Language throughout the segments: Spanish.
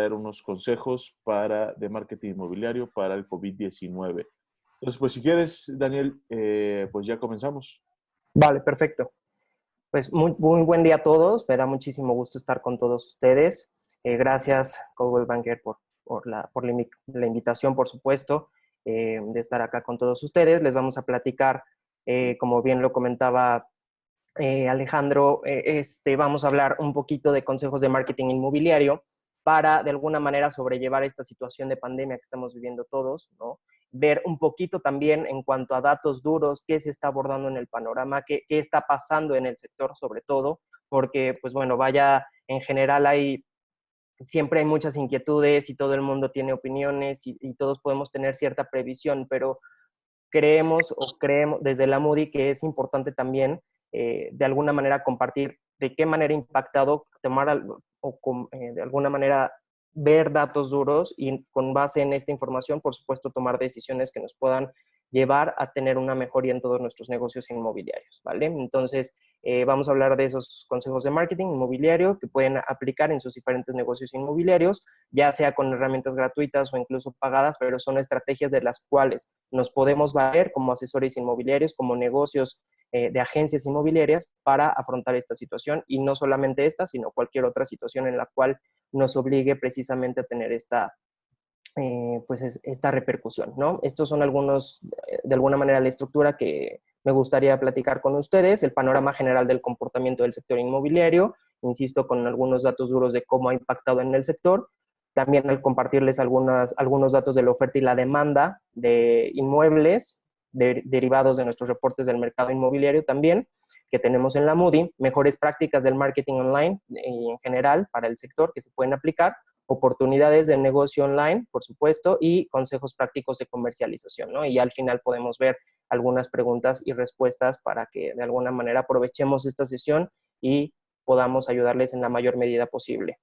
traer unos consejos de marketing inmobiliario para el COVID-19. Entonces, pues si quieres, Daniel, pues ya comenzamos. Vale, perfecto. Pues muy buen día a todos. Me da muchísimo gusto estar con todos ustedes. Gracias, Coldwell Banker, por la invitación, por supuesto, de estar acá con todos ustedes. Les vamos a platicar, como bien lo comentaba Alejandro, vamos a hablar un poquito de consejos de marketing inmobiliario para, de alguna manera, sobrellevar esta situación de pandemia que estamos viviendo todos, ¿no? Ver un poquito también en cuanto a datos duros, qué se está abordando en el panorama, qué está pasando en el sector sobre todo, porque, pues bueno, vaya, en general siempre hay muchas inquietudes y todo el mundo tiene opiniones y todos podemos tener cierta previsión, pero creemos desde la Moody que es importante también de alguna manera compartir de qué manera ha impactado, de alguna manera ver datos duros y con base en esta información, por supuesto, tomar decisiones que nos puedan llevar a tener una mejoría en todos nuestros negocios inmobiliarios, ¿vale? Entonces, vamos a hablar de esos consejos de marketing inmobiliario que pueden aplicar en sus diferentes negocios inmobiliarios, ya sea con herramientas gratuitas o incluso pagadas, pero son estrategias de las cuales nos podemos valer como asesores inmobiliarios, como negocios de agencias inmobiliarias para afrontar esta situación, y no solamente esta, sino cualquier otra situación en la cual nos obligue precisamente a tener esta repercusión, ¿no? Estos son algunos, de alguna manera, la estructura que me gustaría platicar con ustedes, el panorama general del comportamiento del sector inmobiliario, insisto, con algunos datos duros de cómo ha impactado en el sector, también al compartirles algunos datos de la oferta y la demanda de inmuebles derivados de nuestros reportes del mercado inmobiliario también, que tenemos en la Moody, mejores prácticas del marketing online en general para el sector que se pueden aplicar, oportunidades de negocio online, por supuesto, y consejos prácticos de comercialización, ¿no? Y al final podemos ver algunas preguntas y respuestas para que de alguna manera aprovechemos esta sesión y podamos ayudarles en la mayor medida posible.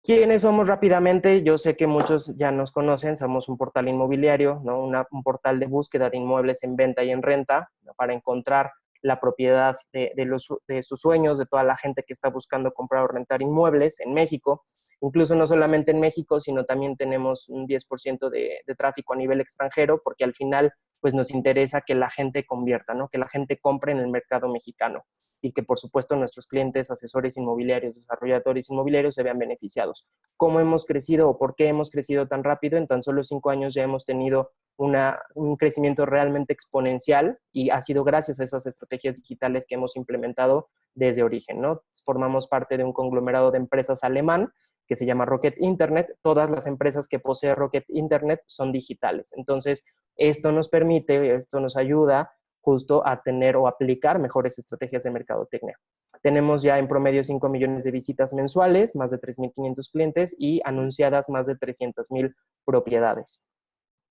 ¿Quiénes somos rápidamente? Yo sé que muchos ya nos conocen, somos un portal inmobiliario, ¿no? Un portal de búsqueda de inmuebles en venta y en renta, ¿no? Para encontrar la propiedad de sus sueños, de toda la gente que está buscando comprar o rentar inmuebles en México. Incluso no solamente en México, sino también tenemos un 10% de tráfico a nivel extranjero, porque al final pues nos interesa que la gente convierta, ¿no? Que la gente compre en el mercado mexicano y que, por supuesto, nuestros clientes, asesores inmobiliarios, desarrolladores inmobiliarios se vean beneficiados. ¿Cómo hemos crecido o por qué hemos crecido tan rápido? En tan solo 5 años ya hemos tenido un crecimiento realmente exponencial, y ha sido gracias a esas estrategias digitales que hemos implementado desde origen, ¿no? Formamos parte de un conglomerado de empresas alemán que se llama Rocket Internet. Todas las empresas que posee Rocket Internet son digitales. Entonces, esto nos ayuda justo a tener o aplicar mejores estrategias de mercadotecnia. Tenemos ya en promedio 5 millones de visitas mensuales, más de 3.500 clientes y anunciadas más de 300,000 propiedades.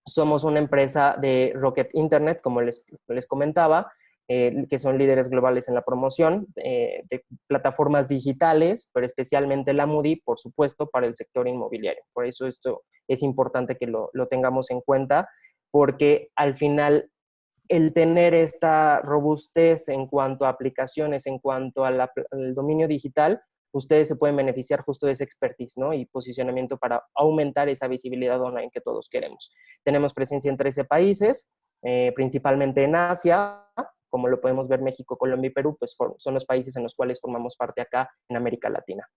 Somos una empresa de Rocket Internet, como les comentaba, que son líderes globales en la promoción de plataformas digitales, pero especialmente la Moody, por supuesto, para el sector inmobiliario. Por eso esto es importante que lo tengamos en cuenta, porque al final el tener esta robustez en cuanto a aplicaciones, en cuanto al dominio digital, ustedes se pueden beneficiar justo de esa expertise, ¿no? Y posicionamiento para aumentar esa visibilidad online que todos queremos. Tenemos presencia en 13 países, principalmente en Asia, como lo podemos ver. México, Colombia y Perú, pues son los países en los cuales formamos parte acá en América Latina.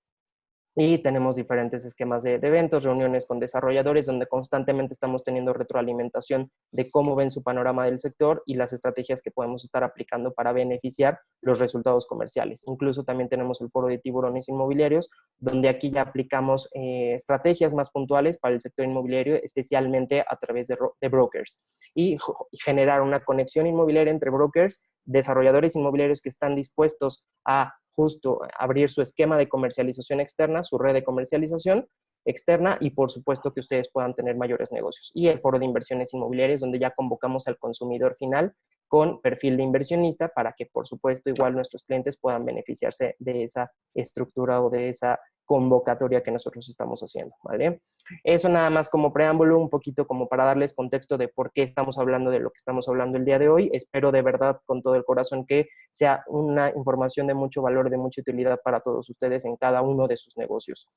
Y tenemos diferentes esquemas de eventos, reuniones con desarrolladores, donde constantemente estamos teniendo retroalimentación de cómo ven su panorama del sector y las estrategias que podemos estar aplicando para beneficiar los resultados comerciales. Incluso también tenemos el foro de tiburones inmobiliarios, donde aquí ya aplicamos estrategias más puntuales para el sector inmobiliario, especialmente a través de brokers. Y generar una conexión inmobiliaria entre brokers, desarrolladores inmobiliarios que están dispuestos a justo abrir su esquema de comercialización externa, su red de comercialización externa, y por supuesto que ustedes puedan tener mayores negocios. Y el foro de inversiones inmobiliarias, donde ya convocamos al consumidor final con perfil de inversionista para que, por supuesto, igual nuestros clientes puedan beneficiarse de esa estructura o de esa convocatoria que nosotros estamos haciendo, ¿vale? Eso nada más como preámbulo, un poquito como para darles contexto de por qué estamos hablando de lo que estamos hablando el día de hoy. Espero de verdad con todo el corazón que sea una información de mucho valor, de mucha utilidad para todos ustedes en cada uno de sus negocios.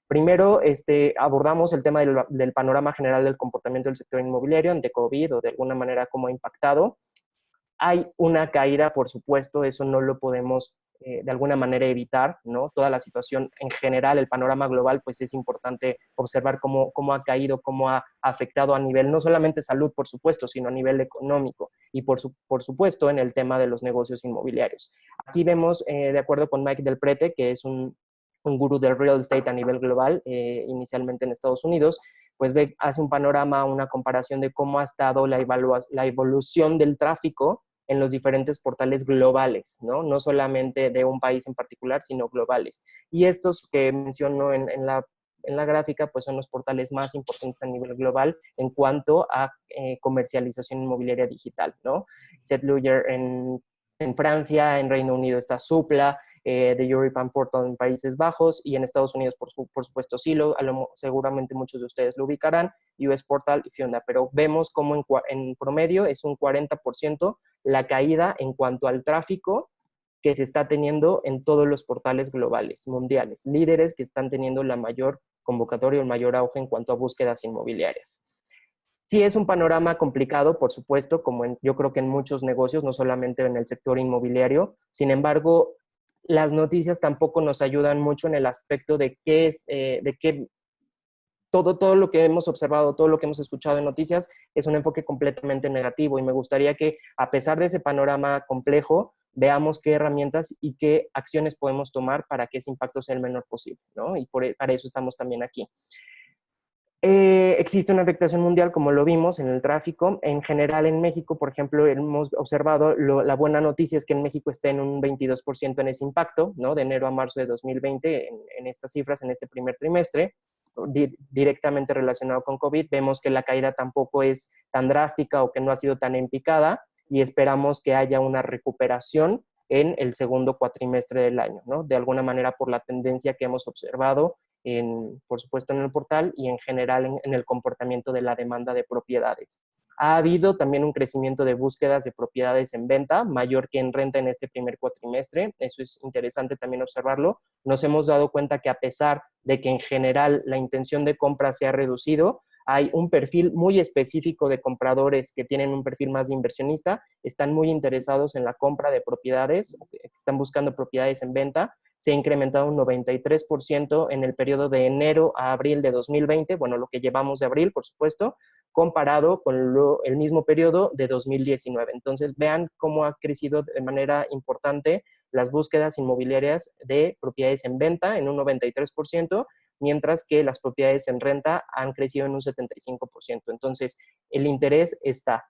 Primero, abordamos el tema del panorama general del comportamiento del sector inmobiliario ante COVID o de alguna manera cómo ha impactado. Hay una caída, por supuesto, eso no lo podemos de alguna manera evitar, ¿no? Toda la situación en general, el panorama global, pues es importante observar cómo ha caído, cómo ha afectado a nivel, no solamente salud, por supuesto, sino a nivel económico y por supuesto en el tema de los negocios inmobiliarios. Aquí vemos, de acuerdo con Mike Del Prete, que es un gurú del real estate a nivel global, inicialmente en Estados Unidos, pues hace un panorama, una comparación de cómo ha estado la evolución del tráfico en los diferentes portales globales, ¿no? No solamente de un país en particular, sino globales. Y estos que menciono en la gráfica, pues son los portales más importantes a nivel global en cuanto a comercialización inmobiliaria digital, ¿no? Zedluger en Francia, en Reino Unido está Zoopla, The European Portal en Países Bajos, y en Estados Unidos, por supuesto, Zillow, seguramente muchos de ustedes lo ubicarán, US Portal y Fiona, pero vemos como en promedio es un 40% la caída en cuanto al tráfico que se está teniendo en todos los portales globales, mundiales, líderes que están teniendo la mayor convocatoria, el mayor auge en cuanto a búsquedas inmobiliarias. Sí es un panorama complicado, por supuesto, como yo creo que en muchos negocios, no solamente en el sector inmobiliario. Sin embargo, las noticias tampoco nos ayudan mucho en el aspecto de que todo lo que hemos observado, todo lo que hemos escuchado en noticias es un enfoque completamente negativo, y me gustaría que, a pesar de ese panorama complejo, veamos qué herramientas y qué acciones podemos tomar para que ese impacto sea el menor posible, ¿no? Y para eso estamos también aquí. Existe una afectación mundial, como lo vimos en el tráfico. En general, en México, por ejemplo, hemos observado, la buena noticia es que en México está en un 22% en ese impacto, ¿no? De enero a marzo de 2020, en estas cifras, en este primer trimestre, directamente relacionado con COVID. Vemos que la caída tampoco es tan drástica o que no ha sido tan en picada, y esperamos que haya una recuperación en el segundo cuatrimestre del año, ¿no? De alguna manera, por la tendencia que hemos observado por supuesto en el portal y en general en el comportamiento de la demanda de propiedades. Ha habido también un crecimiento de búsquedas de propiedades en venta mayor que en renta en este primer cuatrimestre. Eso es interesante también observarlo. Nos hemos dado cuenta que, a pesar de que en general la intención de compra se ha reducido, hay un perfil muy específico de compradores que tienen un perfil más de inversionista, están muy interesados en la compra de propiedades, están buscando propiedades en venta. Se ha incrementado un 93% en el periodo de enero a abril de 2020, bueno, lo que llevamos de abril, por supuesto, comparado con el mismo periodo de 2019. Entonces, vean cómo ha crecido de manera importante las búsquedas inmobiliarias de propiedades en venta en un 93%, mientras que las propiedades en renta han crecido en un 75%. Entonces, el interés está.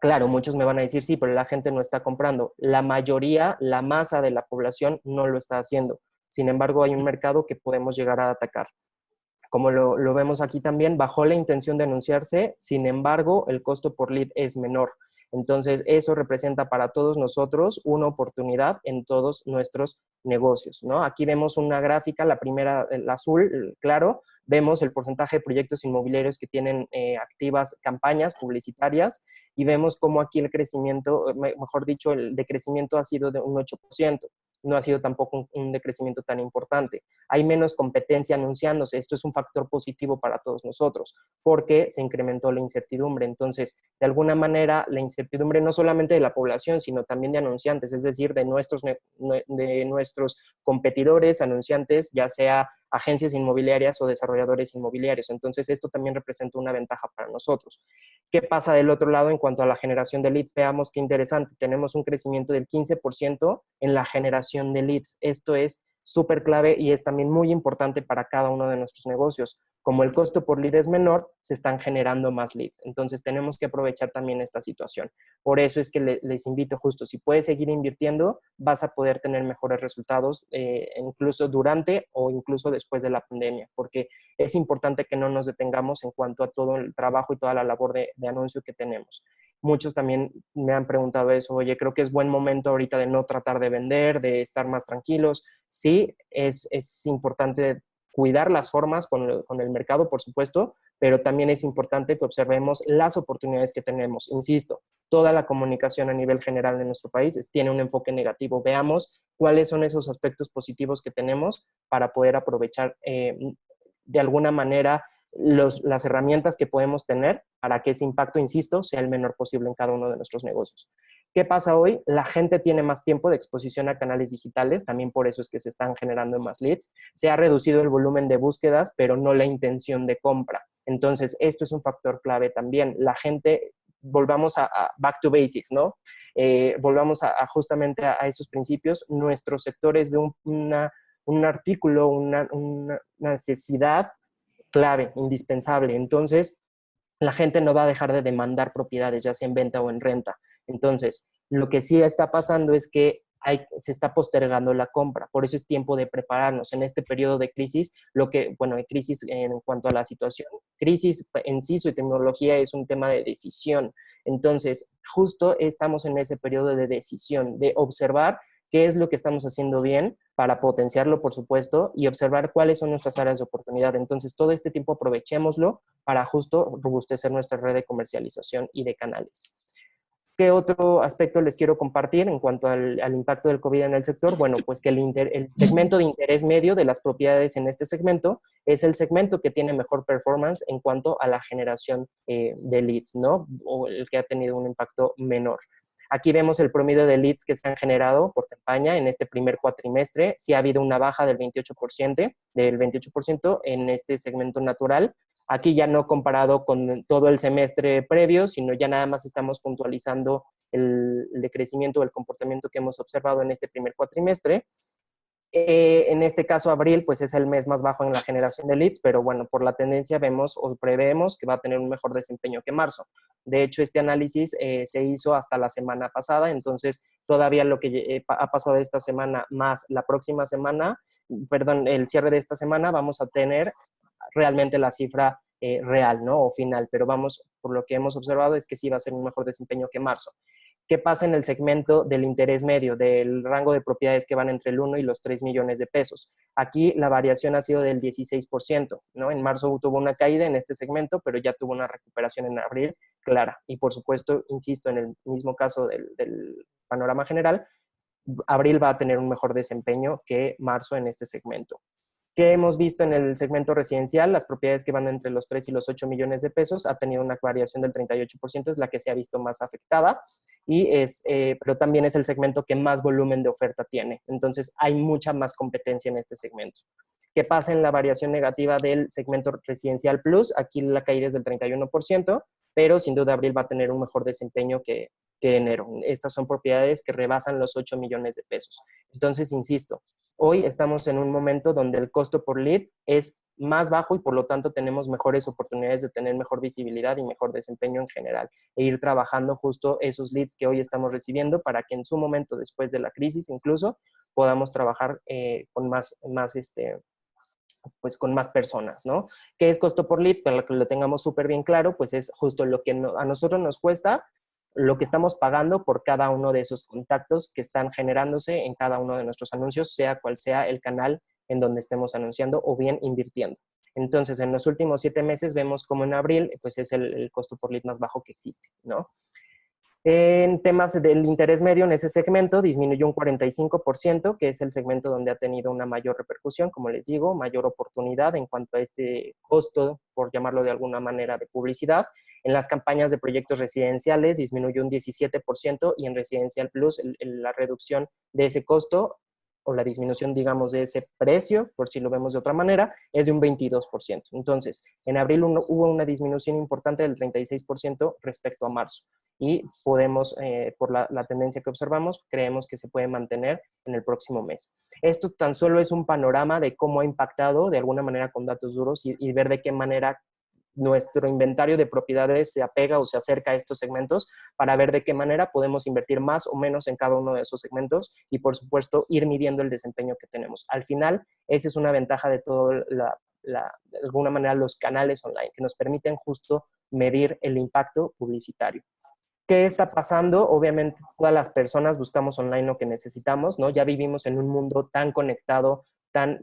Claro, muchos me van a decir, sí, pero la gente no está comprando. La mayoría, la masa de la población no lo está haciendo. Sin embargo, hay un mercado que podemos llegar a atacar. Como lo vemos aquí también, bajó la intención de anunciarse, sin embargo, el costo por lead es menor. Entonces, eso representa para todos nosotros una oportunidad en todos nuestros negocios, ¿no? Aquí vemos una gráfica, la primera, el azul, el claro, vemos el porcentaje de proyectos inmobiliarios que tienen activas campañas publicitarias, y vemos cómo aquí el crecimiento, mejor dicho, el decrecimiento ha sido de un 8%. No ha sido tampoco un decrecimiento tan importante. Hay menos competencia anunciándose. Esto es un factor positivo para todos nosotros, porque se incrementó la incertidumbre. Entonces, de alguna manera, la incertidumbre no solamente de la población, sino también de anunciantes, es decir, de nuestros competidores, anunciantes, ya sea agencias inmobiliarias o desarrolladores inmobiliarios. Entonces, esto también representa una ventaja para nosotros. ¿Qué pasa del otro lado en cuanto a la generación de leads? Veamos qué interesante. Tenemos un crecimiento del 15% en la generación de leads. Esto es súper clave y es también muy importante para cada uno de nuestros negocios. Como el costo por lead es menor, se están generando más leads. Entonces, tenemos que aprovechar también esta situación. Por eso es que les invito justo, si puedes seguir invirtiendo, vas a poder tener mejores resultados, incluso durante o incluso después de la pandemia, porque es importante que no nos detengamos en cuanto a todo el trabajo y toda la labor de anuncio que tenemos. Muchos también me han preguntado eso, oye, creo que es buen momento ahorita de no tratar de vender, de estar más tranquilos. Sí, es importante cuidar las formas con el mercado, por supuesto, pero también es importante que observemos las oportunidades que tenemos. Insisto, toda la comunicación a nivel general en nuestro país tiene un enfoque negativo. Veamos cuáles son esos aspectos positivos que tenemos para poder aprovechar de alguna manera las herramientas que podemos tener para que ese impacto, insisto, sea el menor posible en cada uno de nuestros negocios. ¿Qué pasa hoy? La gente tiene más tiempo de exposición a canales digitales, también por eso es que se están generando más leads. Se ha reducido el volumen de búsquedas, pero no la intención de compra. Entonces, esto es un factor clave también. La gente, volvamos a back to basics, ¿no? Volvamos justamente a esos principios. Nuestro sector es de un artículo, una necesidad clave, indispensable. Entonces, la gente no va a dejar de demandar propiedades, ya sea en venta o en renta. Entonces, lo que sí está pasando es que se está postergando la compra. Por eso es tiempo de prepararnos. En este periodo de crisis, hay crisis en cuanto a la situación. Crisis en sí, su tecnología es un tema de decisión. Entonces, justo estamos en ese periodo de decisión, de observar qué es lo que estamos haciendo bien para potenciarlo, por supuesto, y observar cuáles son nuestras áreas de oportunidad. Entonces, todo este tiempo aprovechémoslo para justo robustecer nuestra red de comercialización y de canales. ¿Qué otro aspecto les quiero compartir en cuanto al impacto del COVID en el sector? Bueno, pues que el segmento de interés medio de las propiedades en este segmento es el segmento que tiene mejor performance en cuanto a la generación de leads, ¿no? O el que ha tenido un impacto menor. Aquí vemos el promedio de leads que se han generado por campaña en este primer cuatrimestre. Sí ha habido una baja del 28% en este segmento natural. Aquí ya no comparado con todo el semestre previo, sino ya nada más estamos puntualizando el decrecimiento del comportamiento que hemos observado en este primer cuatrimestre. En este caso, abril, pues es el mes más bajo en la generación de leads, pero bueno, por la tendencia vemos o preveemos que va a tener un mejor desempeño que marzo. De hecho, este análisis se hizo hasta la semana pasada, entonces todavía lo que ha pasado esta semana más la próxima semana, el cierre de esta semana, vamos a tener realmente la cifra real, ¿no? O final, pero por lo que hemos observado es que sí va a ser un mejor desempeño que marzo. ¿Qué pasa en el segmento del interés medio, del rango de propiedades que van entre el 1 y los 3 millones de pesos? Aquí la variación ha sido del 16%, ¿no? En marzo tuvo una caída en este segmento, pero ya tuvo una recuperación en abril clara. Y por supuesto, insisto, en el mismo caso del panorama general, abril va a tener un mejor desempeño que marzo en este segmento. ¿Qué hemos visto en el segmento residencial? Las propiedades que van entre los 3 y los 8 millones de pesos ha tenido una variación del 38%, es la que se ha visto más afectada, pero también es el segmento que más volumen de oferta tiene. Entonces, hay mucha más competencia en este segmento. ¿Qué pasa en la variación negativa del segmento residencial plus? Aquí la caída es del 31%, pero sin duda abril va a tener un mejor desempeño que enero. Estas son propiedades que rebasan los 8 millones de pesos. Entonces, insisto, hoy estamos en un momento donde el costo por lead es más bajo y por lo tanto tenemos mejores oportunidades de tener mejor visibilidad y mejor desempeño en general e ir trabajando justo esos leads que hoy estamos recibiendo para que en su momento, después de la crisis incluso, podamos trabajar con más personas, ¿no? ¿Qué es costo por lead? Para que lo tengamos súper bien claro, pues es justo lo que a nosotros nos cuesta, lo que estamos pagando por cada uno de esos contactos que están generándose en cada uno de nuestros anuncios, sea cual sea el canal en donde estemos anunciando o bien invirtiendo. Entonces, en los últimos 7 meses vemos como en abril, pues es el costo por lead más bajo que existe, ¿no? En temas del interés medio, en ese segmento disminuyó un 45%, que es el segmento donde ha tenido una mayor repercusión, como les digo, mayor oportunidad en cuanto a este costo, por llamarlo de alguna manera, de publicidad. En las campañas de proyectos residenciales disminuyó un 17% y en Residencial Plus la reducción de ese costo o la disminución, digamos, de ese precio, por si lo vemos de otra manera, es de un 22%. Entonces, en abril hubo una disminución importante del 36% respecto a marzo y podemos, por la tendencia que observamos, creemos que se puede mantener en el próximo mes. Esto tan solo es un panorama de cómo ha impactado de alguna manera con datos duros y ver de qué manera nuestro inventario de propiedades se apega o se acerca a estos segmentos para ver de qué manera podemos invertir más o menos en cada uno de esos segmentos y, por supuesto, ir midiendo el desempeño que tenemos. Al final, esa es una ventaja de todo, de alguna manera, los canales online que nos permiten justo medir el impacto publicitario. ¿Qué está pasando? Obviamente, todas las personas buscamos online lo que necesitamos, ¿no? Ya vivimos en un mundo tan conectado, tan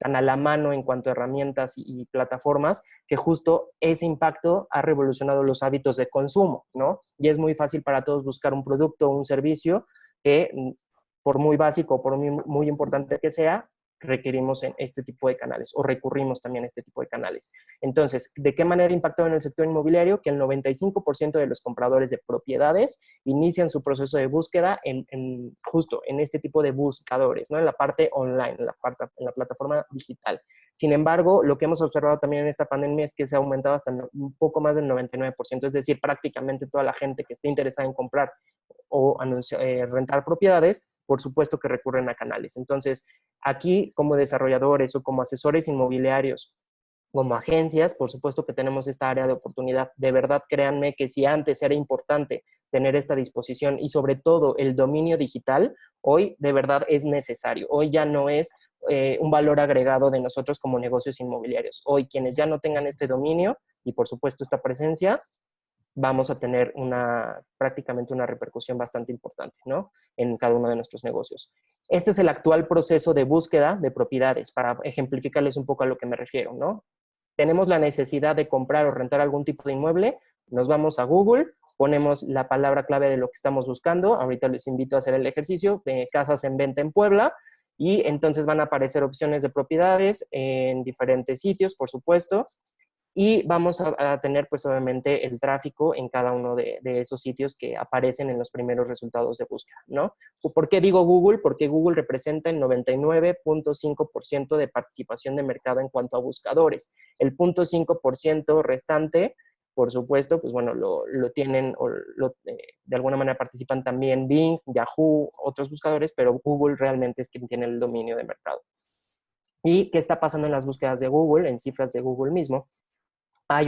tan a la mano en cuanto a herramientas y plataformas, que justo ese impacto ha revolucionado los hábitos de consumo, ¿no? Y es muy fácil para todos buscar un producto o un servicio que, por muy básico o por muy importante que sea, requerimos en este tipo de canales o recurrimos también a este tipo de canales. Entonces, ¿de qué manera ha impactado en el sector inmobiliario? Que el 95% de los compradores de propiedades inician su proceso de búsqueda justo en este tipo de buscadores, ¿no? En la parte online, en la plataforma digital. Sin embargo, lo que hemos observado también en esta pandemia es que se ha aumentado hasta un poco más del 99%, es decir, prácticamente toda la gente que esté interesada en comprar o rentar propiedades, por supuesto que recurren a canales. Entonces, aquí como desarrolladores o como asesores inmobiliarios, como agencias, por supuesto que tenemos esta área de oportunidad. De verdad, créanme que si antes era importante tener esta disposición y sobre todo el dominio digital, hoy de verdad es necesario. Hoy ya no es un valor agregado de nosotros como negocios inmobiliarios. Hoy quienes ya no tengan este dominio y por supuesto esta presencia, vamos a tener prácticamente una repercusión bastante importante, ¿no? En cada uno de nuestros negocios. Este es el actual proceso de búsqueda de propiedades, para ejemplificarles un poco a lo que me refiero, ¿no? Tenemos la necesidad de comprar o rentar algún tipo de inmueble, nos vamos a Google, ponemos la palabra clave de lo que estamos buscando, ahorita les invito a hacer el ejercicio, de casas en venta en Puebla, y entonces van a aparecer opciones de propiedades en diferentes sitios, por supuesto, y vamos a tener pues obviamente el tráfico en cada uno de esos sitios que aparecen en los primeros resultados de búsqueda, ¿no? ¿Por qué digo Google? Porque Google representa el 99.5% de participación de mercado en cuanto a buscadores. El 0.5% restante, por supuesto, pues bueno, lo tienen o de alguna manera participan también Bing, Yahoo, otros buscadores, pero Google realmente es quien tiene el dominio de mercado. ¿Y qué está pasando en las búsquedas de Google, en cifras de Google mismo? Hay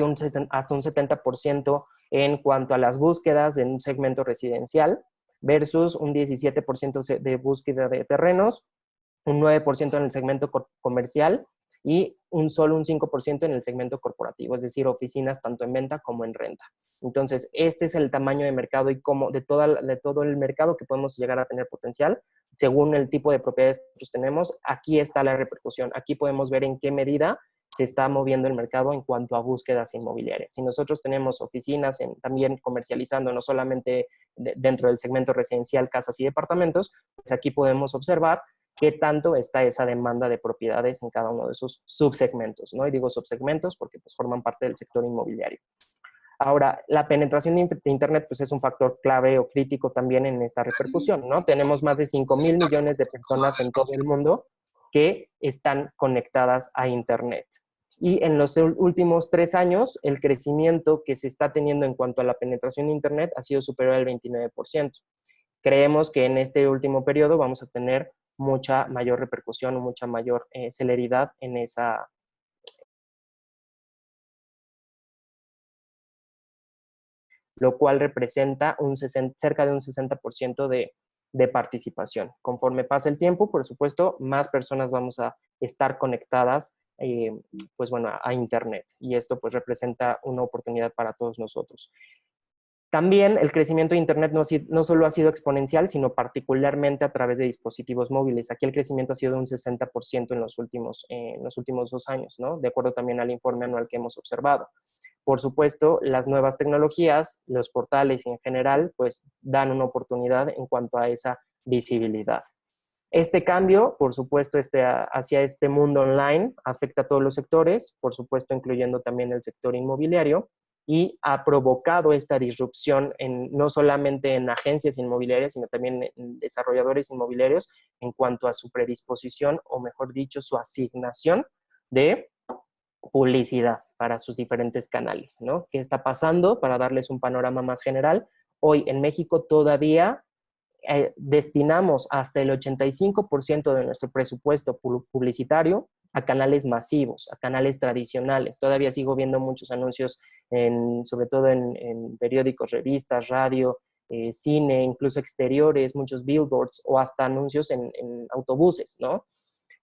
hasta un 70% en cuanto a las búsquedas en un segmento residencial versus un 17% de búsqueda de terrenos, un 9% en el segmento comercial y solo un 5% en el segmento corporativo, es decir, oficinas tanto en venta como en renta. Entonces, este es el tamaño de mercado y de todo el mercado que podemos llegar a tener potencial según el tipo de propiedades que nosotros tenemos. Aquí está la repercusión. Aquí podemos ver en qué medida se está moviendo el mercado en cuanto a búsquedas inmobiliarias. Si nosotros tenemos oficinas también comercializando, no solamente dentro del segmento residencial, casas y departamentos, pues aquí podemos observar qué tanto está esa demanda de propiedades en cada uno de esos subsegmentos, ¿no? Y digo subsegmentos porque pues forman parte del sector inmobiliario. Ahora, la penetración de Internet pues es un factor clave o crítico también en esta repercusión, ¿no? Tenemos más de 5,000 millones de personas en todo el mundo que están conectadas a Internet. Y en los últimos 3 años, el crecimiento que se está teniendo en cuanto a la penetración de Internet ha sido superior al 29%. Creemos que en este último periodo vamos a tener mucha mayor repercusión o mucha mayor celeridad en esa, lo cual representa cerca de un 60% de participación. Conforme pasa el tiempo, por supuesto, más personas vamos a estar conectadas pues bueno, a Internet, y esto pues representa una oportunidad para todos nosotros. También el crecimiento de Internet no solo ha sido exponencial, sino particularmente a través de dispositivos móviles. Aquí el crecimiento ha sido de un 60% en los últimos 2 años, ¿no? De acuerdo también al informe anual que hemos observado. Por supuesto, las nuevas tecnologías, los portales y en general, pues dan una oportunidad en cuanto a esa visibilidad. Este cambio, por supuesto, hacia este mundo online afecta a todos los sectores, por supuesto, incluyendo también el sector inmobiliario, y ha provocado esta disrupción no solamente en agencias inmobiliarias, sino también en desarrolladores inmobiliarios en cuanto a su predisposición, o mejor dicho, su asignación de publicidad para sus diferentes canales, ¿no? ¿Qué está pasando? Para darles un panorama más general, hoy en México todavía destinamos hasta el 85% de nuestro presupuesto publicitario a canales masivos, a canales tradicionales. Todavía sigo viendo muchos anuncios, sobre todo en periódicos, revistas, radio, cine, incluso exteriores, muchos billboards o hasta anuncios en autobuses, ¿no?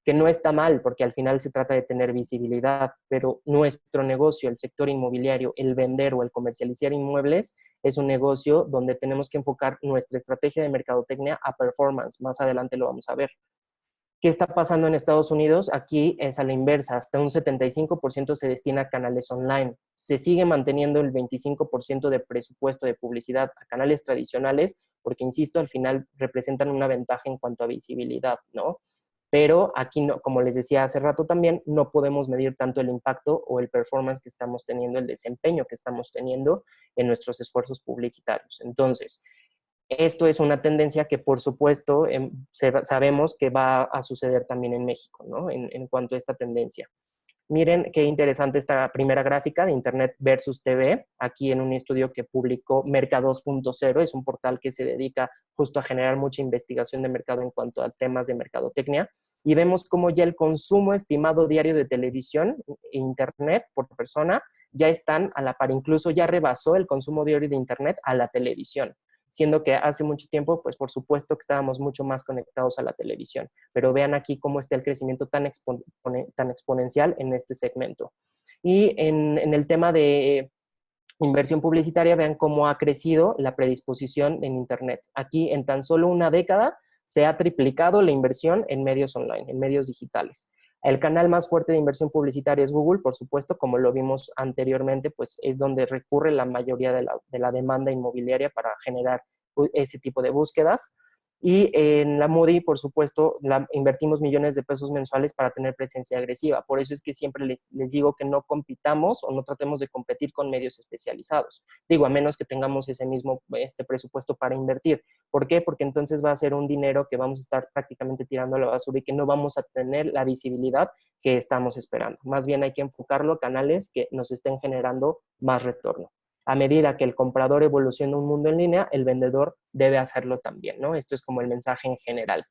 Que no está mal, porque al final se trata de tener visibilidad, pero nuestro negocio, el sector inmobiliario, el vender o el comercializar inmuebles, es un negocio donde tenemos que enfocar nuestra estrategia de mercadotecnia a performance. Más adelante lo vamos a ver. ¿Qué está pasando en Estados Unidos? Aquí es a la inversa, hasta un 75% se destina a canales online. Se sigue manteniendo el 25% de presupuesto de publicidad a canales tradicionales, porque, insisto, al final representan una ventaja en cuanto a visibilidad, ¿no? Pero aquí, no, como les decía hace rato también, no podemos medir tanto el impacto o el performance que estamos teniendo, el desempeño que estamos teniendo en nuestros esfuerzos publicitarios. Entonces, esto es una tendencia que, por supuesto, sabemos que va a suceder también en México, ¿no? En cuanto a esta tendencia. Miren qué interesante esta primera gráfica de Internet versus TV, aquí en un estudio que publicó Merca 2.0, es un portal que se dedica justo a generar mucha investigación de mercado en cuanto a temas de mercadotecnia, y vemos cómo ya el consumo estimado diario de televisión e Internet por persona ya están a la par, incluso ya rebasó el consumo diario de Internet a la televisión, siendo que hace mucho tiempo, pues por supuesto que estábamos mucho más conectados a la televisión, pero vean aquí cómo está el crecimiento tan exponencial en este segmento. Y en el tema de inversión publicitaria, vean cómo ha crecido la predisposición en Internet. Aquí, en tan solo una década, se ha triplicado la inversión en medios online, en medios digitales. El canal más fuerte de inversión publicitaria es Google, por supuesto, como lo vimos anteriormente, pues es donde recurre la mayoría de la demanda inmobiliaria para generar ese tipo de búsquedas. Y en la Moody, por supuesto, invertimos millones de pesos mensuales para tener presencia agresiva. Por eso es que siempre les digo que no compitamos o no tratemos de competir con medios especializados. Digo, a menos que tengamos ese mismo presupuesto para invertir. ¿Por qué? Porque entonces va a ser un dinero que vamos a estar prácticamente tirando a la basura y que no vamos a tener la visibilidad que estamos esperando. Más bien hay que enfocarlo a canales que nos estén generando más retorno. A medida que el comprador evoluciona un mundo en línea, el vendedor debe hacerlo también, ¿no? Esto es como el mensaje en general.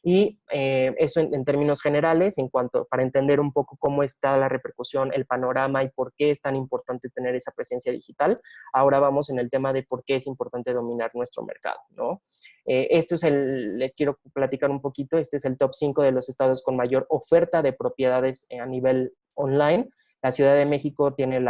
Y eso en términos generales, en cuanto para entender un poco cómo está la repercusión, el panorama y por qué es tan importante tener esa presencia digital. Ahora vamos en el tema de por qué es importante dominar nuestro mercado, ¿no? Les quiero platicar un poquito, este es el top 5 de los estados con mayor oferta de propiedades a nivel online. La Ciudad de México tiene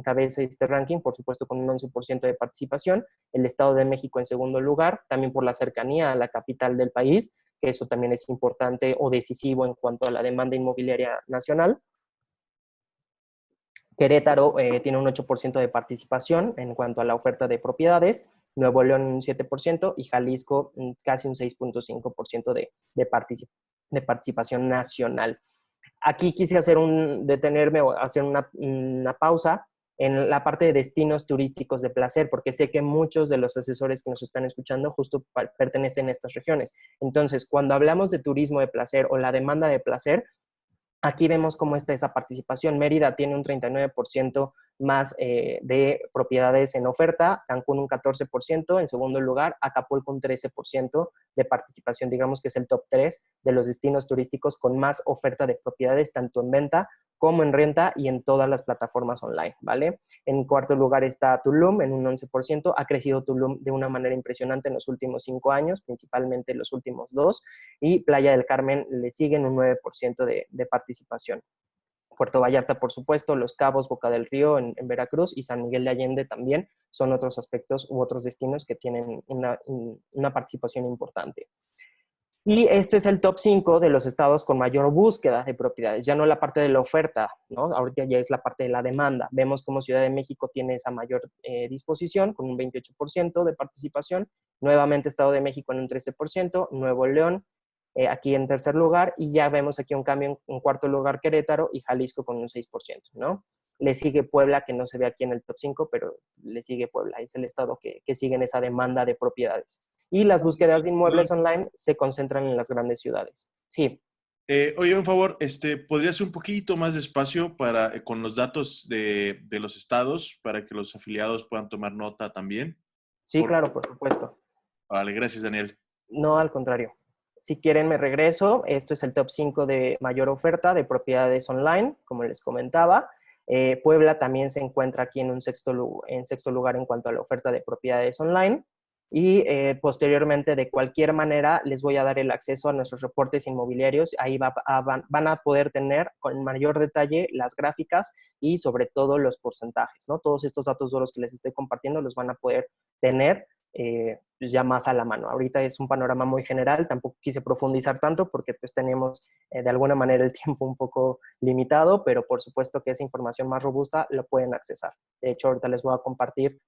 cabeza este ranking, por supuesto, con un 11% de participación. El Estado de México en segundo lugar, también por la cercanía a la capital del país, que eso también es importante o decisivo en cuanto a la demanda inmobiliaria nacional. Querétaro tiene un 8% de participación en cuanto a la oferta de propiedades, Nuevo León un 7% y Jalisco casi un 6.5% de participación nacional. Aquí quise detenerme o hacer una pausa en la parte de destinos turísticos de placer, porque sé que muchos de los asesores que nos están escuchando justo pertenecen a estas regiones. Entonces, cuando hablamos de turismo de placer o la demanda de placer, aquí vemos cómo está esa participación. Mérida tiene un 39% más de propiedades en oferta, Cancún un 14%, en segundo lugar, Acapulco un 13% de participación, digamos que es el top 3 de los destinos turísticos con más oferta de propiedades, tanto en venta como en renta y en todas las plataformas online, ¿vale? En cuarto lugar está Tulum en un 11%, ha crecido Tulum de una manera impresionante en los últimos 5 años, principalmente en los últimos 2, y Playa del Carmen le siguen un 9% de participación. Puerto Vallarta, por supuesto, Los Cabos, Boca del Río en Veracruz y San Miguel de Allende también son otros aspectos u otros destinos que tienen una participación importante. Y este es el top 5 de los estados con mayor búsqueda de propiedades, ya no la parte de la oferta, ¿no? Ahorita ya es la parte de la demanda. Vemos como Ciudad de México tiene esa mayor disposición con un 28% de participación, nuevamente Estado de México en un 13%, Nuevo León aquí en tercer lugar, y ya vemos aquí un cambio en cuarto lugar Querétaro y Jalisco con un 6%, ¿no? Le sigue Puebla, que no se ve aquí en el top 5, pero le sigue Puebla, es el estado que sigue en esa demanda de propiedades. Y las búsquedas de inmuebles online se concentran en las grandes ciudades. Sí. Oye, un favor, ¿podrías un poquito más despacio con los datos de los estados para que los afiliados puedan tomar nota también? Sí, claro, por supuesto. Vale, gracias, Daniel. No, al contrario. Si quieren, me regreso. Esto es el top 5 de mayor oferta de propiedades online, como les comentaba. Puebla también se encuentra aquí en sexto lugar en cuanto a la oferta de propiedades online. Y posteriormente, de cualquier manera, les voy a dar el acceso a nuestros reportes inmobiliarios. Ahí van a poder tener con mayor detalle las gráficas y sobre todo los porcentajes, ¿no? Todos estos datos duros que les estoy compartiendo los van a poder tener pues ya más a la mano. Ahorita es un panorama muy general, tampoco quise profundizar tanto porque pues tenemos de alguna manera el tiempo un poco limitado, pero por supuesto que esa información más robusta la pueden accesar. De hecho, ahorita les voy a compartir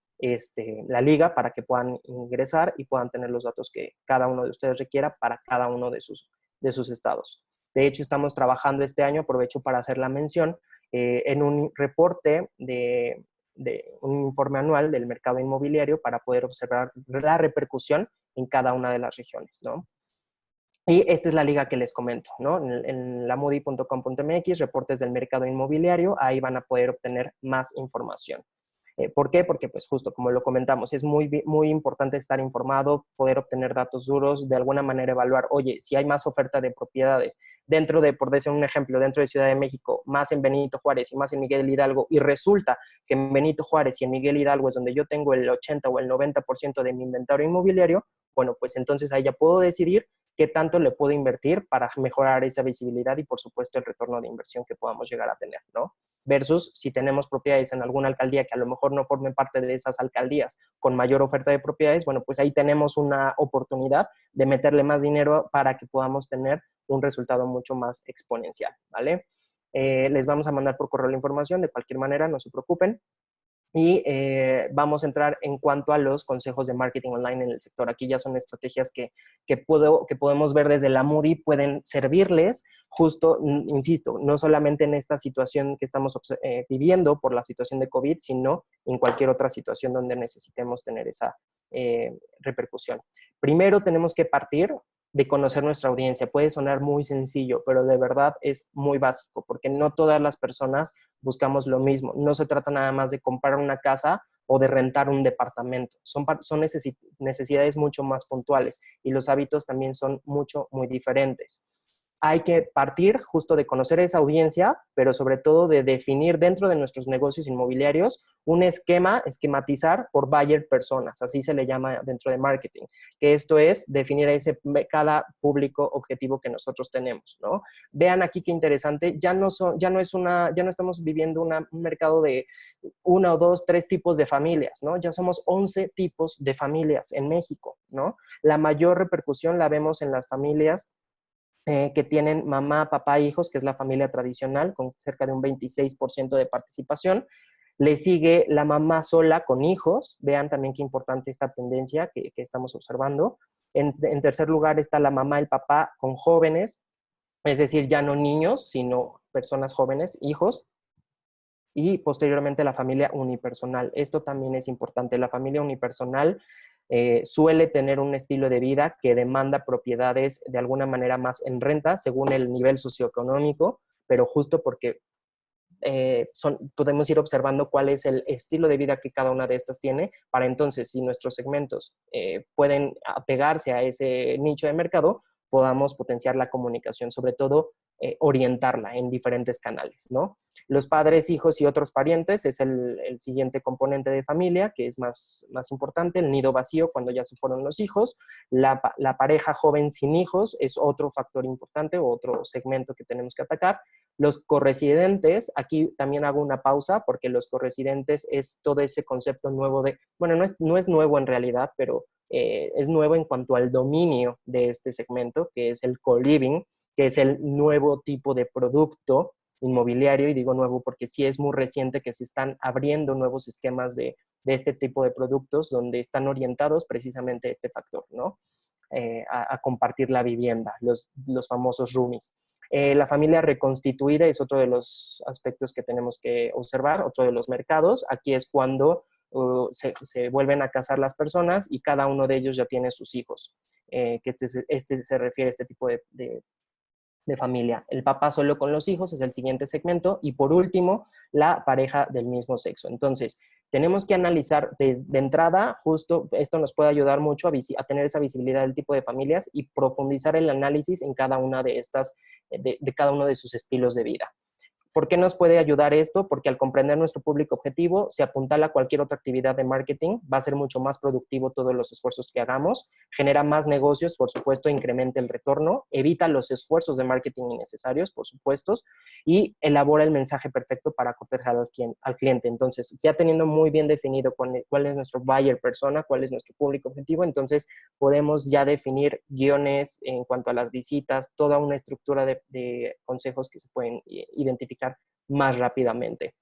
la liga para que puedan ingresar y puedan tener los datos que cada uno de ustedes requiera para cada uno de sus estados. De hecho, estamos trabajando este año, aprovecho para hacer la mención, en un reporte de un informe anual del mercado inmobiliario para poder observar la repercusión en cada una de las regiones, ¿no? Y esta es la liga que les comento, ¿no? En lamudi.com.mx, reportes del mercado inmobiliario, ahí van a poder obtener más información. ¿Por qué? Porque, pues, justo como lo comentamos, es muy importante estar informado, poder obtener datos duros, de alguna manera evaluar, oye, si hay más oferta de propiedades dentro de, por decir un ejemplo, dentro de Ciudad de México, más en Benito Juárez y más en Miguel Hidalgo, y resulta que en Benito Juárez y en Miguel Hidalgo es donde yo tengo el 80 o el 90% de mi inventario inmobiliario, bueno, pues entonces ahí ya puedo decidir qué tanto le puedo invertir para mejorar esa visibilidad y, por supuesto, el retorno de inversión que podamos llegar a tener, ¿no? Versus si tenemos propiedades en alguna alcaldía que a lo mejor no formen parte de esas alcaldías con mayor oferta de propiedades, bueno, pues ahí tenemos una oportunidad de meterle más dinero para que podamos tener un resultado mucho más exponencial, ¿vale? Les vamos a mandar por correo la información, de cualquier manera, no se preocupen. Y vamos a entrar en cuanto a los consejos de marketing online en el sector. Aquí ya son estrategias que podemos ver desde la Moody, pueden servirles justo, insisto, no solamente en esta situación que estamos viviendo por la situación de COVID, sino en cualquier otra situación donde necesitemos tener esa repercusión. Primero tenemos que partir de conocer nuestra audiencia. Puede sonar muy sencillo, pero de verdad es muy básico, porque no todas las personas buscamos lo mismo. No se trata nada más de comprar una casa o de rentar un departamento. Son necesidades mucho más puntuales y los hábitos también son muy diferentes. Hay que partir justo de conocer esa audiencia, pero sobre todo de definir dentro de nuestros negocios inmobiliarios un esquematizar por buyer personas, así se le llama dentro de marketing, que esto es definir cada público objetivo que nosotros tenemos, ¿no? Vean aquí qué interesante, ya no estamos viviendo un mercado de 1 o 2, 3 tipos de familias, ¿no? Ya somos 11 tipos de familias en México, ¿no? La mayor repercusión la vemos en las familias que tienen mamá, papá, hijos, que es la familia tradicional, con cerca de un 26% de participación. Le sigue la mamá sola con hijos. Vean también qué importante esta tendencia que estamos observando. En tercer lugar está la mamá, el papá con jóvenes, es decir, ya no niños, sino personas jóvenes, hijos. Y posteriormente la familia unipersonal. Esto también es importante. La familia unipersonal suele tener un estilo de vida que demanda propiedades de alguna manera más en renta según el nivel socioeconómico, pero justo porque podemos ir observando cuál es el estilo de vida que cada una de estas tiene, para entonces, si nuestros segmentos pueden apegarse a ese nicho de mercado, podamos potenciar la comunicación, sobre todo orientarla en diferentes canales, ¿no? Los padres, hijos y otros parientes es el siguiente componente de familia, que es más importante. El nido vacío, cuando ya se fueron los hijos. La pareja joven sin hijos es otro factor importante, o otro segmento que tenemos que atacar. Los corresidentes, aquí también hago una pausa, porque los corresidentes es todo ese concepto nuevo de, bueno, no es nuevo en realidad, pero es nuevo en cuanto al dominio de este segmento, que es el co-living, que es el nuevo tipo de producto inmobiliario, y digo nuevo porque sí es muy reciente que se están abriendo nuevos esquemas de este tipo de productos donde están orientados precisamente a este factor, ¿no? A compartir la vivienda, los famosos roomies. La familia reconstituida es otro de los aspectos que tenemos que observar, otro de los mercados. Aquí es cuando se vuelven a casar las personas y cada uno de ellos ya tiene sus hijos, que este se refiere a este tipo de familia. El papá solo con los hijos es el siguiente segmento. Y por último, la pareja del mismo sexo. Entonces, tenemos que analizar de entrada, justo esto nos puede ayudar mucho a tener esa visibilidad del tipo de familias y profundizar el análisis en cada una de estas, de cada uno de sus estilos de vida. ¿Por qué nos puede ayudar esto? Porque al comprender nuestro público objetivo, se apuntala a cualquier otra actividad de marketing, va a ser mucho más productivo todos los esfuerzos que hagamos, genera más negocios, por supuesto, incrementa el retorno, evita los esfuerzos de marketing innecesarios, por supuesto, y elabora el mensaje perfecto para cortejar al cliente. Entonces, ya teniendo muy bien definido cuál es nuestro buyer persona, cuál es nuestro público objetivo, entonces podemos ya definir guiones en cuanto a las visitas, toda una estructura de consejos que se pueden identificar más rápidamente.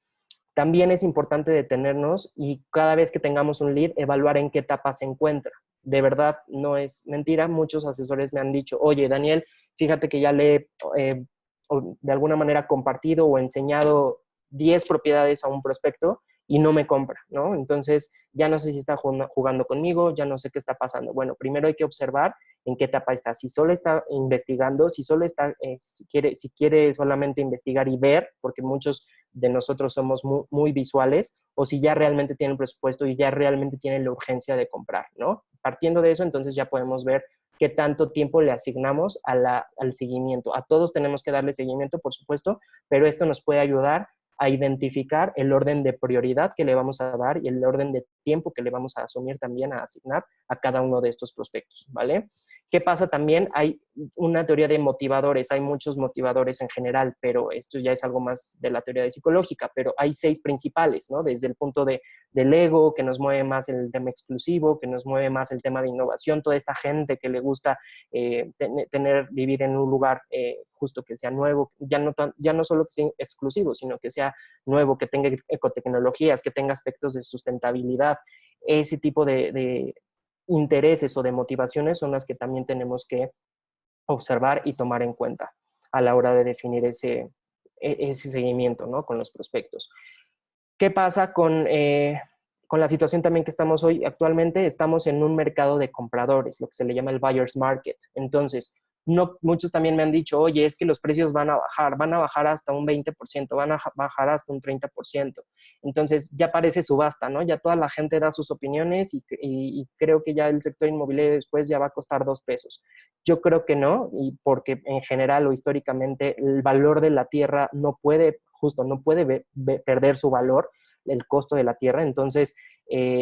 También es importante detenernos y cada vez que tengamos un lead, evaluar en qué etapa se encuentra. De verdad, no es mentira. Muchos asesores me han dicho, oye, Daniel, fíjate que ya le he de alguna manera compartido o enseñado 10 propiedades a un prospecto y no me compra, ¿no? Entonces, ya no sé si está jugando conmigo, ya no sé qué está pasando. Bueno, primero hay que observar en qué etapa está. Si solo está investigando, si solo está, si quiere solamente investigar y ver, porque muchos de nosotros somos muy visuales, o si ya realmente tiene el presupuesto y ya realmente tiene la urgencia de comprar, ¿no? Partiendo de eso, entonces ya podemos ver qué tanto tiempo le asignamos al seguimiento. A todos tenemos que darle seguimiento, por supuesto, pero esto nos puede ayudar a identificar el orden de prioridad que le vamos a dar y el orden de tiempo que le vamos a asumir también a asignar a cada uno de estos prospectos, ¿vale? ¿Qué pasa también? Hay una teoría de motivadores, hay muchos motivadores en general, pero esto ya es algo más de la teoría de psicológica, pero hay 6 principales, ¿no? Desde el punto del ego, que nos mueve más el tema exclusivo, que nos mueve más el tema de innovación, toda esta gente que le gusta vivir en un lugar justo que sea nuevo, ya no solo que sea exclusivo, sino que sea nuevo, que tenga ecotecnologías, que tenga aspectos de sustentabilidad. Ese tipo de intereses o de motivaciones son las que también tenemos que observar y tomar en cuenta a la hora de definir ese seguimiento, ¿no? Con los prospectos. ¿Qué pasa con la situación también que estamos hoy? Actualmente estamos en un mercado de compradores, lo que se le llama el buyer's market. Entonces, no, muchos también me han dicho, oye, es que los precios van a bajar hasta un 20%, van a bajar hasta un 30%. Entonces, ya parece subasta, ¿no? Ya toda la gente da sus opiniones y creo que ya el sector inmobiliario después ya va a costar 2 pesos. Yo creo que no, y porque en general o históricamente el valor de la tierra no puede perder su valor, el costo de la tierra. Entonces,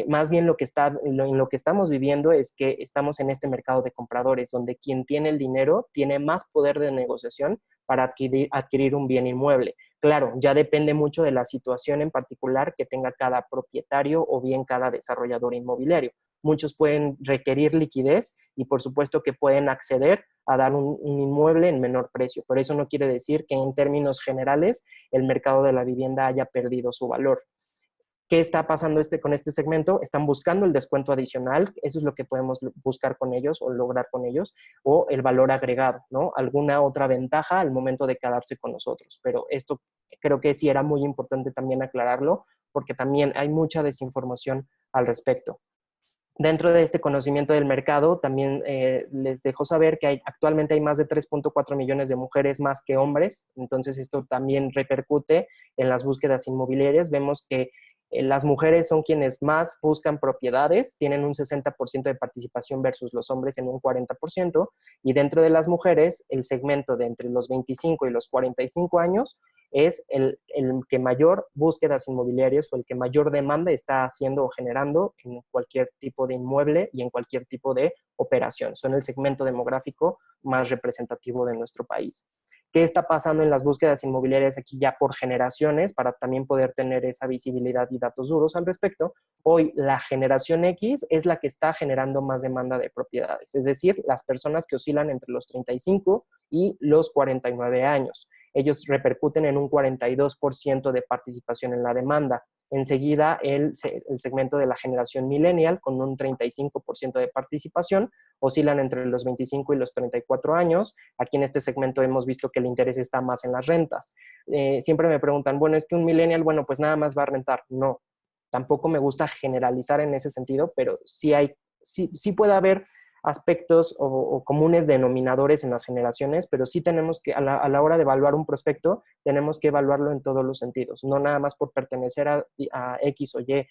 más bien en lo que estamos viviendo es que estamos en este mercado de compradores, donde quien tiene el dinero tiene más poder de negociación para adquirir un bien inmueble. Claro, ya depende mucho de la situación en particular que tenga cada propietario o bien cada desarrollador inmobiliario. Muchos pueden requerir liquidez y por supuesto que pueden acceder a dar un inmueble en menor precio, pero eso no quiere decir que en términos generales el mercado de la vivienda haya perdido su valor. ¿Qué está pasando con este segmento? Están buscando el descuento adicional, eso es lo que podemos buscar con ellos o lograr con ellos, o el valor agregado, ¿no? Alguna otra ventaja al momento de quedarse con nosotros. Pero esto creo que sí era muy importante también aclararlo, porque también hay mucha desinformación al respecto. Dentro de este conocimiento del mercado, también les dejo saber que actualmente hay más de 3.4 millones de mujeres más que hombres, entonces esto también repercute en las búsquedas inmobiliarias. Vemos que las mujeres son quienes más buscan propiedades, tienen un 60% de participación versus los hombres en un 40%, y dentro de las mujeres, el segmento de entre los 25 y los 45 años es el que mayor búsquedas inmobiliarias o el que mayor demanda está haciendo o generando en cualquier tipo de inmueble y en cualquier tipo de operación. Son el segmento demográfico más representativo de nuestro país. ¿Qué está pasando en las búsquedas inmobiliarias aquí ya por generaciones para también poder tener esa visibilidad y datos duros al respecto? Hoy la generación X es la que está generando más demanda de propiedades, es decir, las personas que oscilan entre los 35 y los 49 años. Ellos repercuten en un 42% de participación en la demanda. Enseguida, el segmento de la generación millennial, con un 35% de participación, oscilan entre los 25 y los 34 años. Aquí en este segmento hemos visto que el interés está más en las rentas. Siempre me preguntan, bueno, es que un millennial, bueno, pues nada más va a rentar. No, tampoco me gusta generalizar en ese sentido, pero sí puede haber aspectos o comunes denominadores en las generaciones, pero sí tenemos que, a la hora de evaluar un prospecto, tenemos que evaluarlo en todos los sentidos, no nada más por pertenecer a X o Y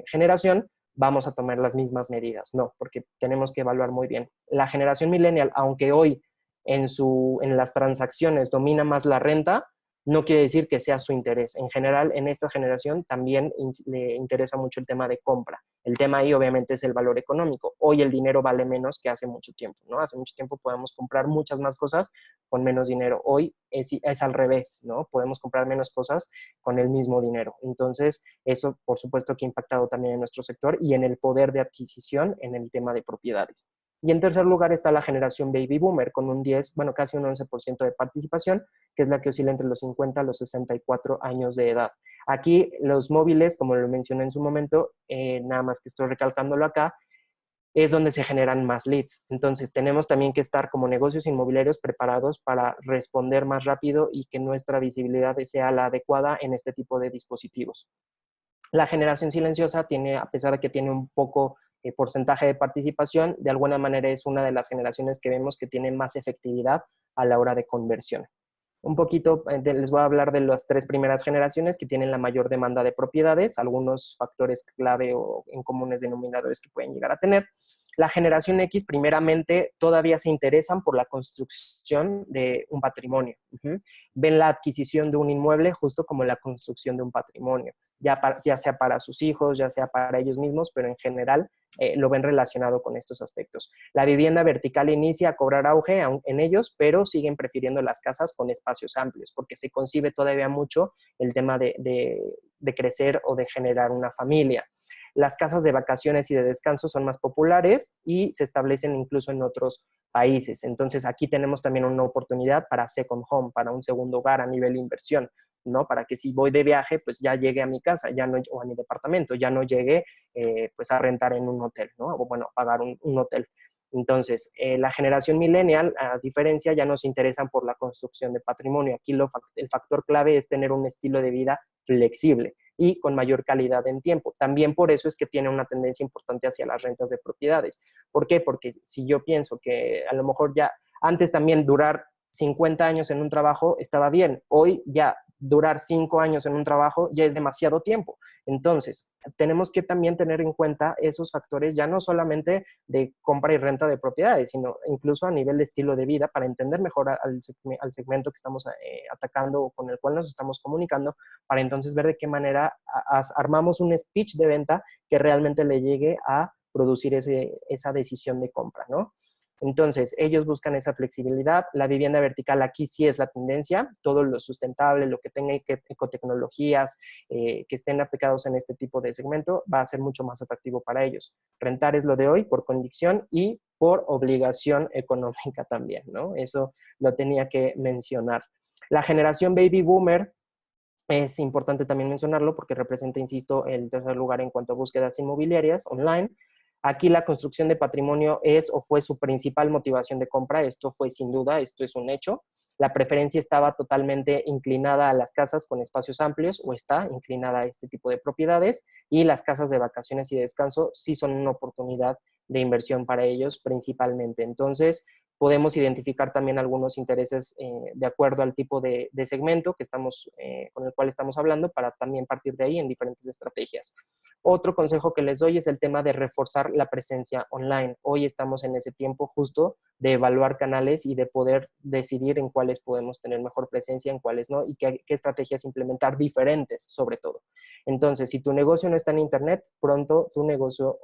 generación, vamos a tomar las mismas medidas, no, porque tenemos que evaluar muy bien. La generación millennial, aunque hoy en las transacciones domina más la renta, no quiere decir que sea su interés. En general, en esta generación también le interesa mucho el tema de compra. El tema ahí obviamente es el valor económico. Hoy el dinero vale menos que hace mucho tiempo, ¿no? Hace mucho tiempo podemos comprar muchas más cosas con menos dinero. Hoy es al revés, ¿no? Podemos comprar menos cosas con el mismo dinero. Entonces, eso por supuesto que ha impactado también en nuestro sector y en el poder de adquisición en el tema de propiedades. Y en tercer lugar está la generación Baby Boomer, con un 10, bueno, casi un 11% de participación, que es la que oscila entre los 50 a los 64 años de edad. Aquí los móviles, como lo mencioné en su momento, nada más que estoy recalcándolo acá, es donde se generan más leads. Entonces, tenemos también que estar como negocios inmobiliarios preparados para responder más rápido y que nuestra visibilidad sea la adecuada en este tipo de dispositivos. La generación silenciosa tiene, a pesar de que tiene un poco porcentaje de participación, de alguna manera es una de las generaciones que vemos que tiene más efectividad a la hora de conversión. Un poquito, les voy a hablar de las 3 primeras generaciones que tienen la mayor demanda de propiedades, algunos factores clave o en comunes denominadores que pueden llegar a tener. La generación X, primeramente, todavía se interesan por la construcción de un patrimonio. Ven la adquisición de un inmueble justo como la construcción de un patrimonio, ya sea para sus hijos, ya sea para ellos mismos, pero en general lo ven relacionado con estos aspectos. La vivienda vertical inicia a cobrar auge en ellos, pero siguen prefiriendo las casas con espacios amplios, porque se concibe todavía mucho el tema de crecer o de generar una familia. Las casas de vacaciones y de descanso son más populares y se establecen incluso en otros países. Entonces, aquí tenemos también una oportunidad para second home, para un segundo hogar a nivel de inversión, ¿no? Para que si voy de viaje, pues ya llegue a mi casa, ya no, o a mi departamento, ya no llegue pues a rentar en un hotel, ¿no? O bueno, pagar un hotel. Entonces, la generación millennial, a diferencia, ya nos interesan por la construcción de patrimonio. Aquí el factor clave es tener un estilo de vida flexible y con mayor calidad en tiempo. También por eso es que tiene una tendencia importante hacia las rentas de propiedades. ¿Por qué? Porque si yo pienso que a lo mejor ya antes también durar 50 años en un trabajo estaba bien, hoy ya durar 5 años en un trabajo ya es demasiado tiempo. Entonces, tenemos que también tener en cuenta esos factores ya no solamente de compra y renta de propiedades, sino incluso a nivel de estilo de vida para entender mejor al segmento que estamos atacando o con el cual nos estamos comunicando, para entonces ver de qué manera armamos un speech de venta que realmente le llegue a producir esa decisión de compra, ¿no? Entonces, ellos buscan esa flexibilidad. La vivienda vertical aquí sí es la tendencia. Todo lo sustentable, lo que tenga ecotecnologías, que estén aplicados en este tipo de segmento, va a ser mucho más atractivo para ellos. Rentar es lo de hoy por convicción y por obligación económica también, ¿no? Eso lo tenía que mencionar. La generación Baby Boomer es importante también mencionarlo porque representa, insisto, el tercer lugar en cuanto a búsquedas inmobiliarias online. Aquí la construcción de patrimonio es o fue su principal motivación de compra. Esto fue sin duda, esto es un hecho. La preferencia estaba totalmente inclinada a las casas con espacios amplios o está inclinada a este tipo de propiedades, y las casas de vacaciones y de descanso sí son una oportunidad de inversión para ellos principalmente. Entonces, podemos identificar también algunos intereses de acuerdo al tipo de segmento que con el cual estamos hablando, para también partir de ahí en diferentes estrategias. Otro consejo que les doy es el tema de reforzar la presencia online. Hoy estamos en ese tiempo justo de evaluar canales y de poder decidir en cuáles podemos tener mejor presencia, en cuáles no, y qué estrategias implementar diferentes, sobre todo. Entonces, si tu negocio no está en Internet, pronto tu negocio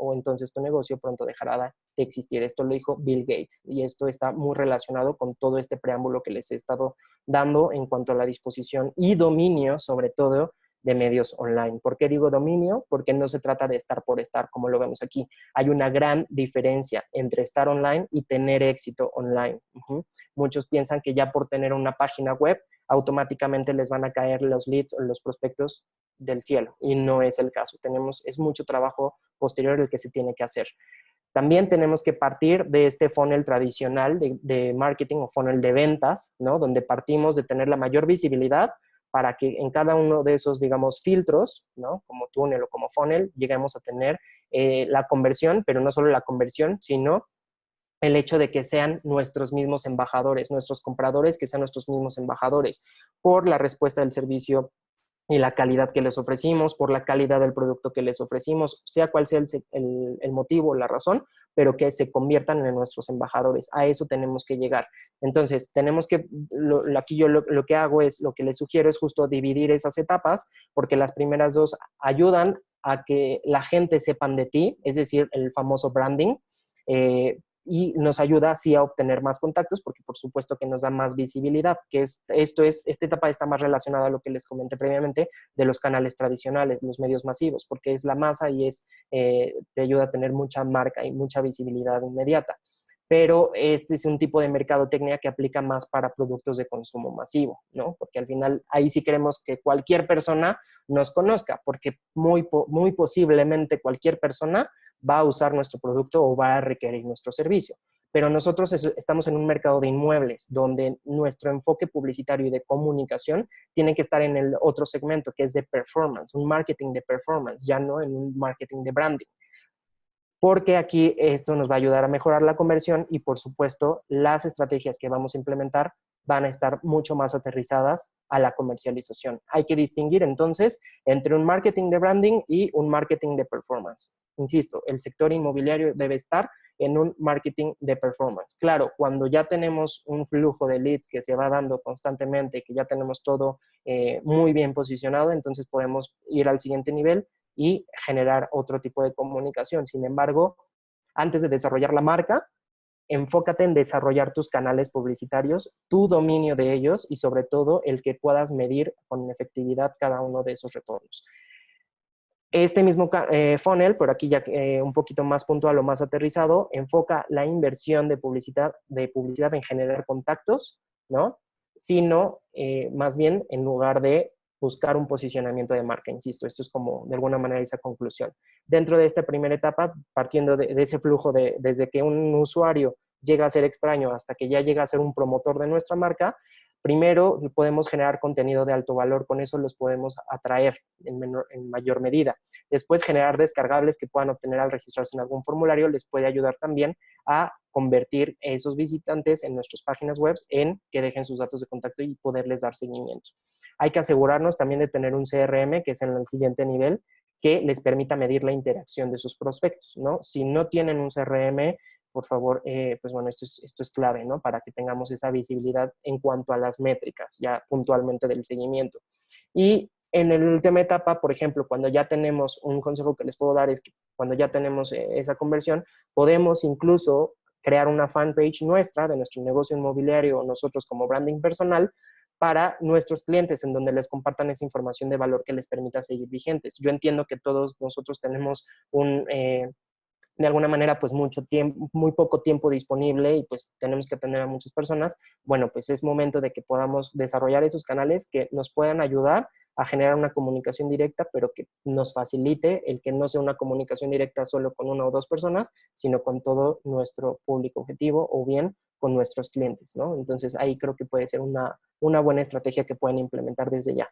pronto dejará de existir. Esto lo dijo Bill Gates, y esto está muy relacionado con todo este preámbulo que les he estado dando en cuanto a la disposición y dominio, sobre todo, de medios online. ¿Por qué digo dominio? Porque no se trata de estar por estar, como lo vemos aquí. Hay una gran diferencia entre estar online y tener éxito online. Muchos piensan que ya por tener una página web, automáticamente les van a caer los leads o los prospectos del cielo, y no es el caso. Es mucho trabajo posterior el que se tiene que hacer. También tenemos que partir de este funnel tradicional de marketing o funnel de ventas, ¿no? Donde partimos de tener la mayor visibilidad para que en cada uno de esos, digamos, filtros, ¿no? Como túnel o como funnel, lleguemos a tener la conversión, pero no solo la conversión, sino el hecho de que sean nuestros mismos embajadores, nuestros compradores que sean nuestros mismos embajadores, por la respuesta del servicio y la calidad que les ofrecimos, por la calidad del producto que les ofrecimos, sea cual sea el motivo o la razón, pero que se conviertan en nuestros embajadores. A eso tenemos que llegar. Entonces, tenemos que, aquí yo lo que hago es, lo que les sugiero es justo dividir esas etapas, porque las primeras dos ayudan a que la gente sepan de ti, es decir, el famoso branding, y nos ayuda así a obtener más contactos, porque por supuesto que nos da más visibilidad, que esta etapa está más relacionada a lo que les comenté previamente de los canales tradicionales, los medios masivos, porque es la masa y te ayuda a tener mucha marca y mucha visibilidad inmediata. Pero este es un tipo de mercadotecnia que aplica más para productos de consumo masivo, ¿no? Porque al final ahí sí queremos que cualquier persona nos conozca, porque muy posiblemente cualquier persona va a usar nuestro producto o va a requerir nuestro servicio. Pero nosotros estamos en un mercado de inmuebles donde nuestro enfoque publicitario y de comunicación tiene que estar en el otro segmento, que es de performance, un marketing de performance, ya no en un marketing de branding. Porque aquí esto nos va a ayudar a mejorar la conversión y, por supuesto, las estrategias que vamos a implementar van a estar mucho más aterrizadas a la comercialización. Hay que distinguir entonces entre un marketing de branding y un marketing de performance. Insisto, el sector inmobiliario debe estar en un marketing de performance. Claro, cuando ya tenemos un flujo de leads que se va dando constantemente, que ya tenemos todo muy bien posicionado, entonces podemos ir al siguiente nivel y generar otro tipo de comunicación. Sin embargo, antes de desarrollar la marca, enfócate en desarrollar tus canales publicitarios, tu dominio de ellos y sobre todo el que puedas medir con efectividad cada uno de esos retornos. Este mismo funnel, por aquí ya un poquito más puntual o más aterrizado, enfoca la inversión de publicidad en generar contactos, ¿no? Sino más bien en lugar de buscar un posicionamiento de marca, insisto, esto es como de alguna manera esa conclusión. Dentro de esta primera etapa, partiendo de ese flujo desde que un usuario llega a ser extraño hasta que ya llega a ser un promotor de nuestra marca, primero podemos generar contenido de alto valor, con eso los podemos atraer en mayor medida. Después, generar descargables que puedan obtener al registrarse en algún formulario les puede ayudar también a convertir esos visitantes en nuestras páginas web en que dejen sus datos de contacto y poderles dar seguimiento. Hay que asegurarnos también de tener un CRM, que es en el siguiente nivel, que les permita medir la interacción de sus prospectos, ¿no? Si no tienen un CRM, por favor, pues bueno, esto es clave, ¿no? Para que tengamos esa visibilidad en cuanto a las métricas, ya puntualmente del seguimiento. Y en la última etapa, por ejemplo, cuando ya tenemos, un consejo que les puedo dar es que cuando ya tenemos esa conversión, podemos incluso crear una fanpage nuestra de nuestro negocio inmobiliario o nosotros como branding personal para nuestros clientes, en donde les compartan esa información de valor que les permita seguir vigentes. Yo entiendo que todos nosotros tenemos de alguna manera, pues muy poco tiempo disponible y pues tenemos que atender a muchas personas. Bueno, pues es momento de que podamos desarrollar esos canales que nos puedan ayudar a generar una comunicación directa, pero que nos facilite el que no sea una comunicación directa solo con una o dos personas, sino con todo nuestro público objetivo o bien con nuestros clientes, ¿no? Entonces ahí creo que puede ser una buena estrategia que pueden implementar desde ya.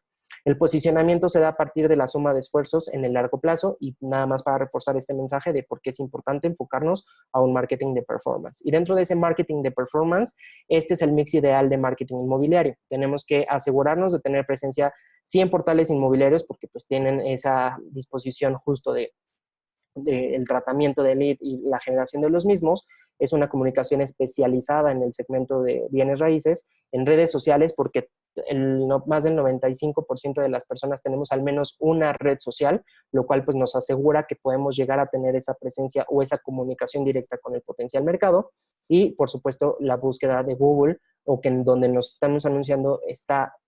El posicionamiento se da a partir de la suma de esfuerzos en el largo plazo y nada más para reforzar este mensaje de por qué es importante enfocarnos a un marketing de performance. Y dentro de ese marketing de performance, este es el mix ideal de marketing inmobiliario. Tenemos que asegurarnos de tener presencia 100 portales inmobiliarios porque pues tienen esa disposición justo del tratamiento de lead y la generación de los mismos. Es una comunicación especializada en el segmento de bienes raíces, en redes sociales, porque más del 95% de las personas tenemos al menos una red social, lo cual pues nos asegura que podemos llegar a tener esa presencia o esa comunicación directa con el potencial mercado. Y por supuesto la búsqueda de Google, o que en donde nos estamos anunciando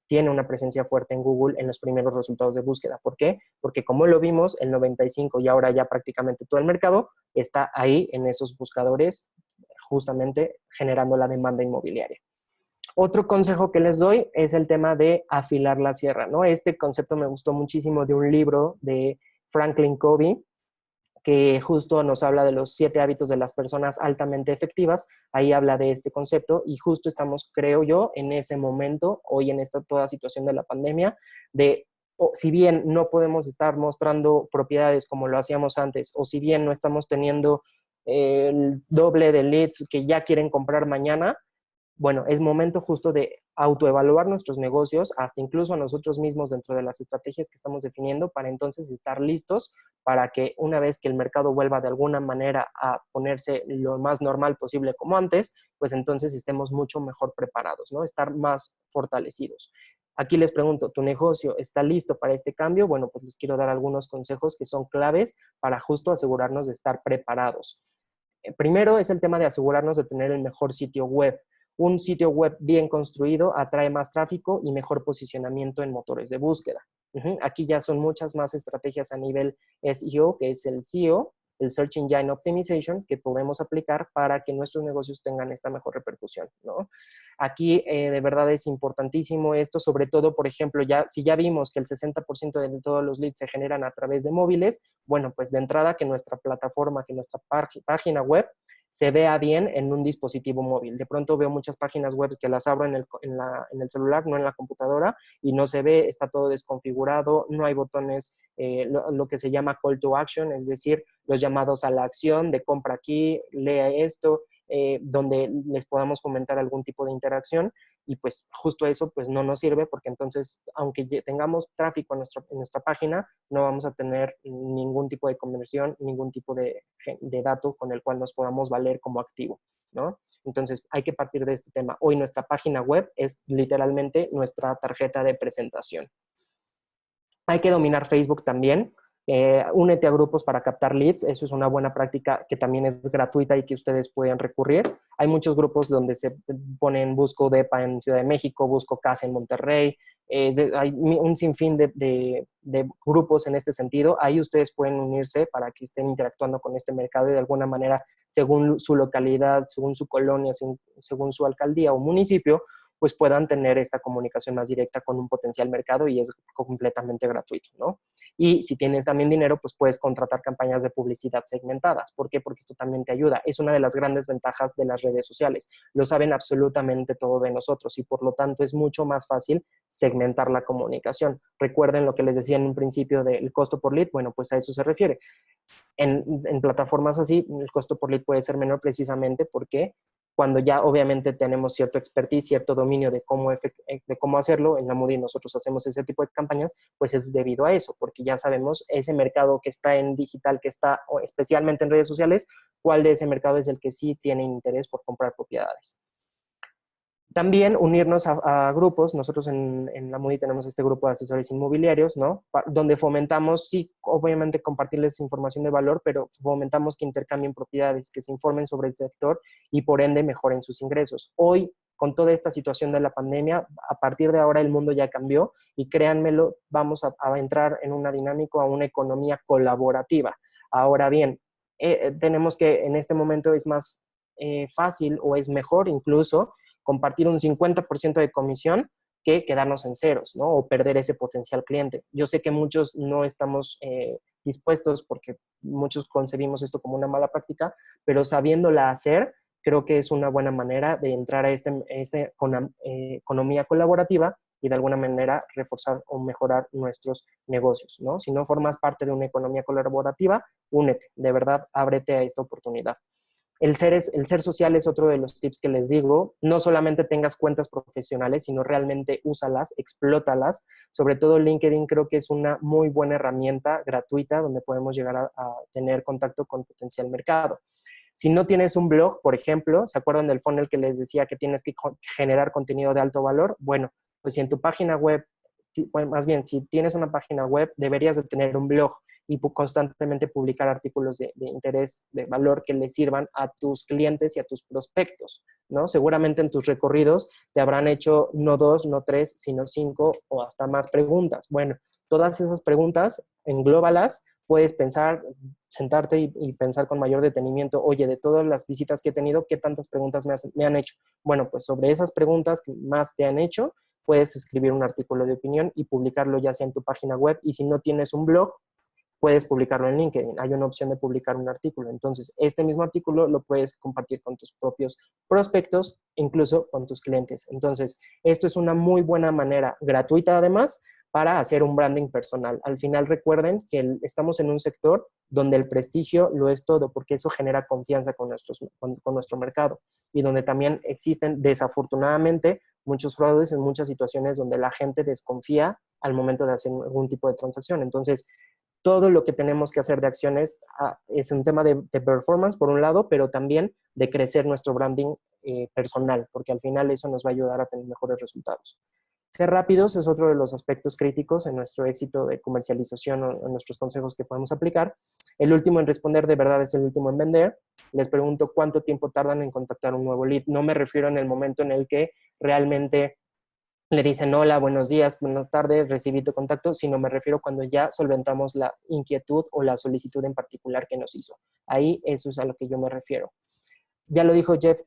tiene una presencia fuerte en Google en los primeros resultados de búsqueda. ¿Por qué? Porque como lo vimos, el 95 y ahora ya prácticamente todo el mercado está ahí en esos buscadores, justamente generando la demanda inmobiliaria. Otro consejo que les doy es el tema de afilar la sierra, ¿no? Este concepto me gustó muchísimo de un libro de Franklin Covey, que justo nos habla de los 7 hábitos de las personas altamente efectivas. Ahí habla de este concepto y justo estamos, creo yo, en ese momento, hoy en esta toda situación de la pandemia, si bien no podemos estar mostrando propiedades como lo hacíamos antes, o si bien no estamos teniendo el doble de leads que ya quieren comprar mañana, bueno, es momento justo de autoevaluar nuestros negocios, hasta incluso a nosotros mismos dentro de las estrategias que estamos definiendo, para entonces estar listos para que una vez que el mercado vuelva de alguna manera a ponerse lo más normal posible como antes, pues entonces estemos mucho mejor preparados, ¿no? Estar más fortalecidos. Aquí les pregunto, ¿tu negocio está listo para este cambio? Bueno, pues les quiero dar algunos consejos que son claves para justo asegurarnos de estar preparados. Primero es el tema de asegurarnos de tener el mejor sitio web. Un sitio web bien construido atrae más tráfico y mejor posicionamiento en motores de búsqueda. Aquí ya son muchas más estrategias a nivel SEO, que es el SEO, el Search Engine Optimization, que podemos aplicar para que nuestros negocios tengan esta mejor repercusión, ¿no? Aquí de verdad es importantísimo esto, sobre todo, por ejemplo, si ya vimos que el 60% de todos los leads se generan a través de móviles, bueno, pues de entrada que nuestra plataforma, que nuestra página web se vea bien en un dispositivo móvil. De pronto veo muchas páginas web que las abro en el celular, no en la computadora, y no se ve, está todo desconfigurado, no hay botones, lo que se llama call to action, es decir, los llamados a la acción de compra aquí, lea esto, donde les podamos fomentar algún tipo de interacción, y pues justo eso pues no nos sirve, porque entonces aunque tengamos tráfico en nuestra página, no vamos a tener ningún tipo de conversión, ningún tipo de dato con el cual nos podamos valer como activo, ¿no? Entonces hay que partir de este tema. Hoy nuestra página web es literalmente nuestra tarjeta de presentación. Hay que dominar Facebook también. Únete a grupos para captar leads. Eso es una buena práctica que también es gratuita y que ustedes pueden recurrir. Hay muchos grupos donde se ponen busco DEPA en Ciudad de México, busco casa en Monterrey. Hay un sinfín de grupos en este sentido. Ahí ustedes pueden unirse para que estén interactuando con este mercado y de alguna manera, según su localidad, según su colonia, según su alcaldía o municipio, pues puedan tener esta comunicación más directa con un potencial mercado, y es completamente gratuito, ¿no? Y si tienes también dinero, pues puedes contratar campañas de publicidad segmentadas. ¿Por qué? Porque esto también te ayuda. Es una de las grandes ventajas de las redes sociales. Lo saben absolutamente todo de nosotros y por lo tanto es mucho más fácil segmentar la comunicación. Recuerden lo que les decía en un principio del costo por lead. Bueno, pues a eso se refiere. En plataformas así, el costo por lead puede ser menor precisamente porque cuando ya obviamente tenemos cierto expertise, cierto dominio de cómo hacerlo, en la Moody nosotros hacemos ese tipo de campañas, pues es debido a eso, porque ya sabemos ese mercado que está en digital, que está especialmente en redes sociales, cuál de ese mercado es el que sí tiene interés por comprar propiedades. También unirnos a grupos. Nosotros en la Moody tenemos este grupo de asesores inmobiliarios, ¿no? Donde fomentamos, sí, obviamente compartirles información de valor, pero fomentamos que intercambien propiedades, que se informen sobre el sector y por ende mejoren sus ingresos. Hoy, con toda esta situación de la pandemia, a partir de ahora el mundo ya cambió y créanmelo, vamos a entrar en una dinámica, a una economía colaborativa. Ahora bien, tenemos que en este momento es más fácil o es mejor incluso compartir un 50% de comisión que quedarnos en ceros, ¿no? O perder ese potencial cliente. Yo sé que muchos no estamos dispuestos porque muchos concebimos esto como una mala práctica, pero sabiéndola hacer, creo que es una buena manera de entrar a esta economía colaborativa y de alguna manera reforzar o mejorar nuestros negocios, ¿no? Si no formas parte de una economía colaborativa, únete, de verdad, ábrete a esta oportunidad. El ser social es otro de los tips que les digo. No solamente tengas cuentas profesionales, sino realmente úsalas, explótalas. Sobre todo LinkedIn creo que es una muy buena herramienta gratuita donde podemos llegar a tener contacto con potencial mercado. Si no tienes un blog, por ejemplo, ¿se acuerdan del funnel que les decía que tienes que generar contenido de alto valor? Bueno, pues si en tu página web, más bien, si tienes una página web, deberías de tener un blog y constantemente publicar artículos de interés, de valor que les sirvan a tus clientes y a tus prospectos, ¿no? Seguramente en tus recorridos te habrán hecho no 2, no 3, sino 5 o hasta más preguntas. Bueno, todas esas preguntas, englóbalas, puedes pensar, sentarte y pensar con mayor detenimiento, oye, de todas las visitas que he tenido, ¿qué tantas preguntas me han hecho? Bueno, pues sobre esas preguntas que más te han hecho, puedes escribir un artículo de opinión y publicarlo ya sea en tu página web, y si no tienes un blog, puedes publicarlo en LinkedIn. Hay una opción de publicar un artículo. Entonces, este mismo artículo lo puedes compartir con tus propios prospectos, incluso con tus clientes. Entonces, esto es una muy buena manera, gratuita además, para hacer un branding personal. Al final, recuerden que estamos en un sector donde el prestigio lo es todo, porque eso genera confianza con nuestro mercado, y donde también existen, desafortunadamente, muchos fraudes en muchas situaciones donde la gente desconfía al momento de hacer algún tipo de transacción. Entonces, todo lo que tenemos que hacer de acciones es un tema de performance, por un lado, pero también de crecer nuestro branding personal, porque al final eso nos va a ayudar a tener mejores resultados. Ser rápidos es otro de los aspectos críticos en nuestro éxito de comercialización o en nuestros consejos que podemos aplicar. El último en responder de verdad es el último en vender. Les pregunto cuánto tiempo tardan en contactar un nuevo lead. No me refiero en el momento en el que realmente le dicen hola, buenos días, buenas tardes, recibí tu contacto, sino me refiero cuando ya solventamos la inquietud o la solicitud en particular que nos hizo. Ahí eso es a lo que yo me refiero. Ya lo dijo Jeff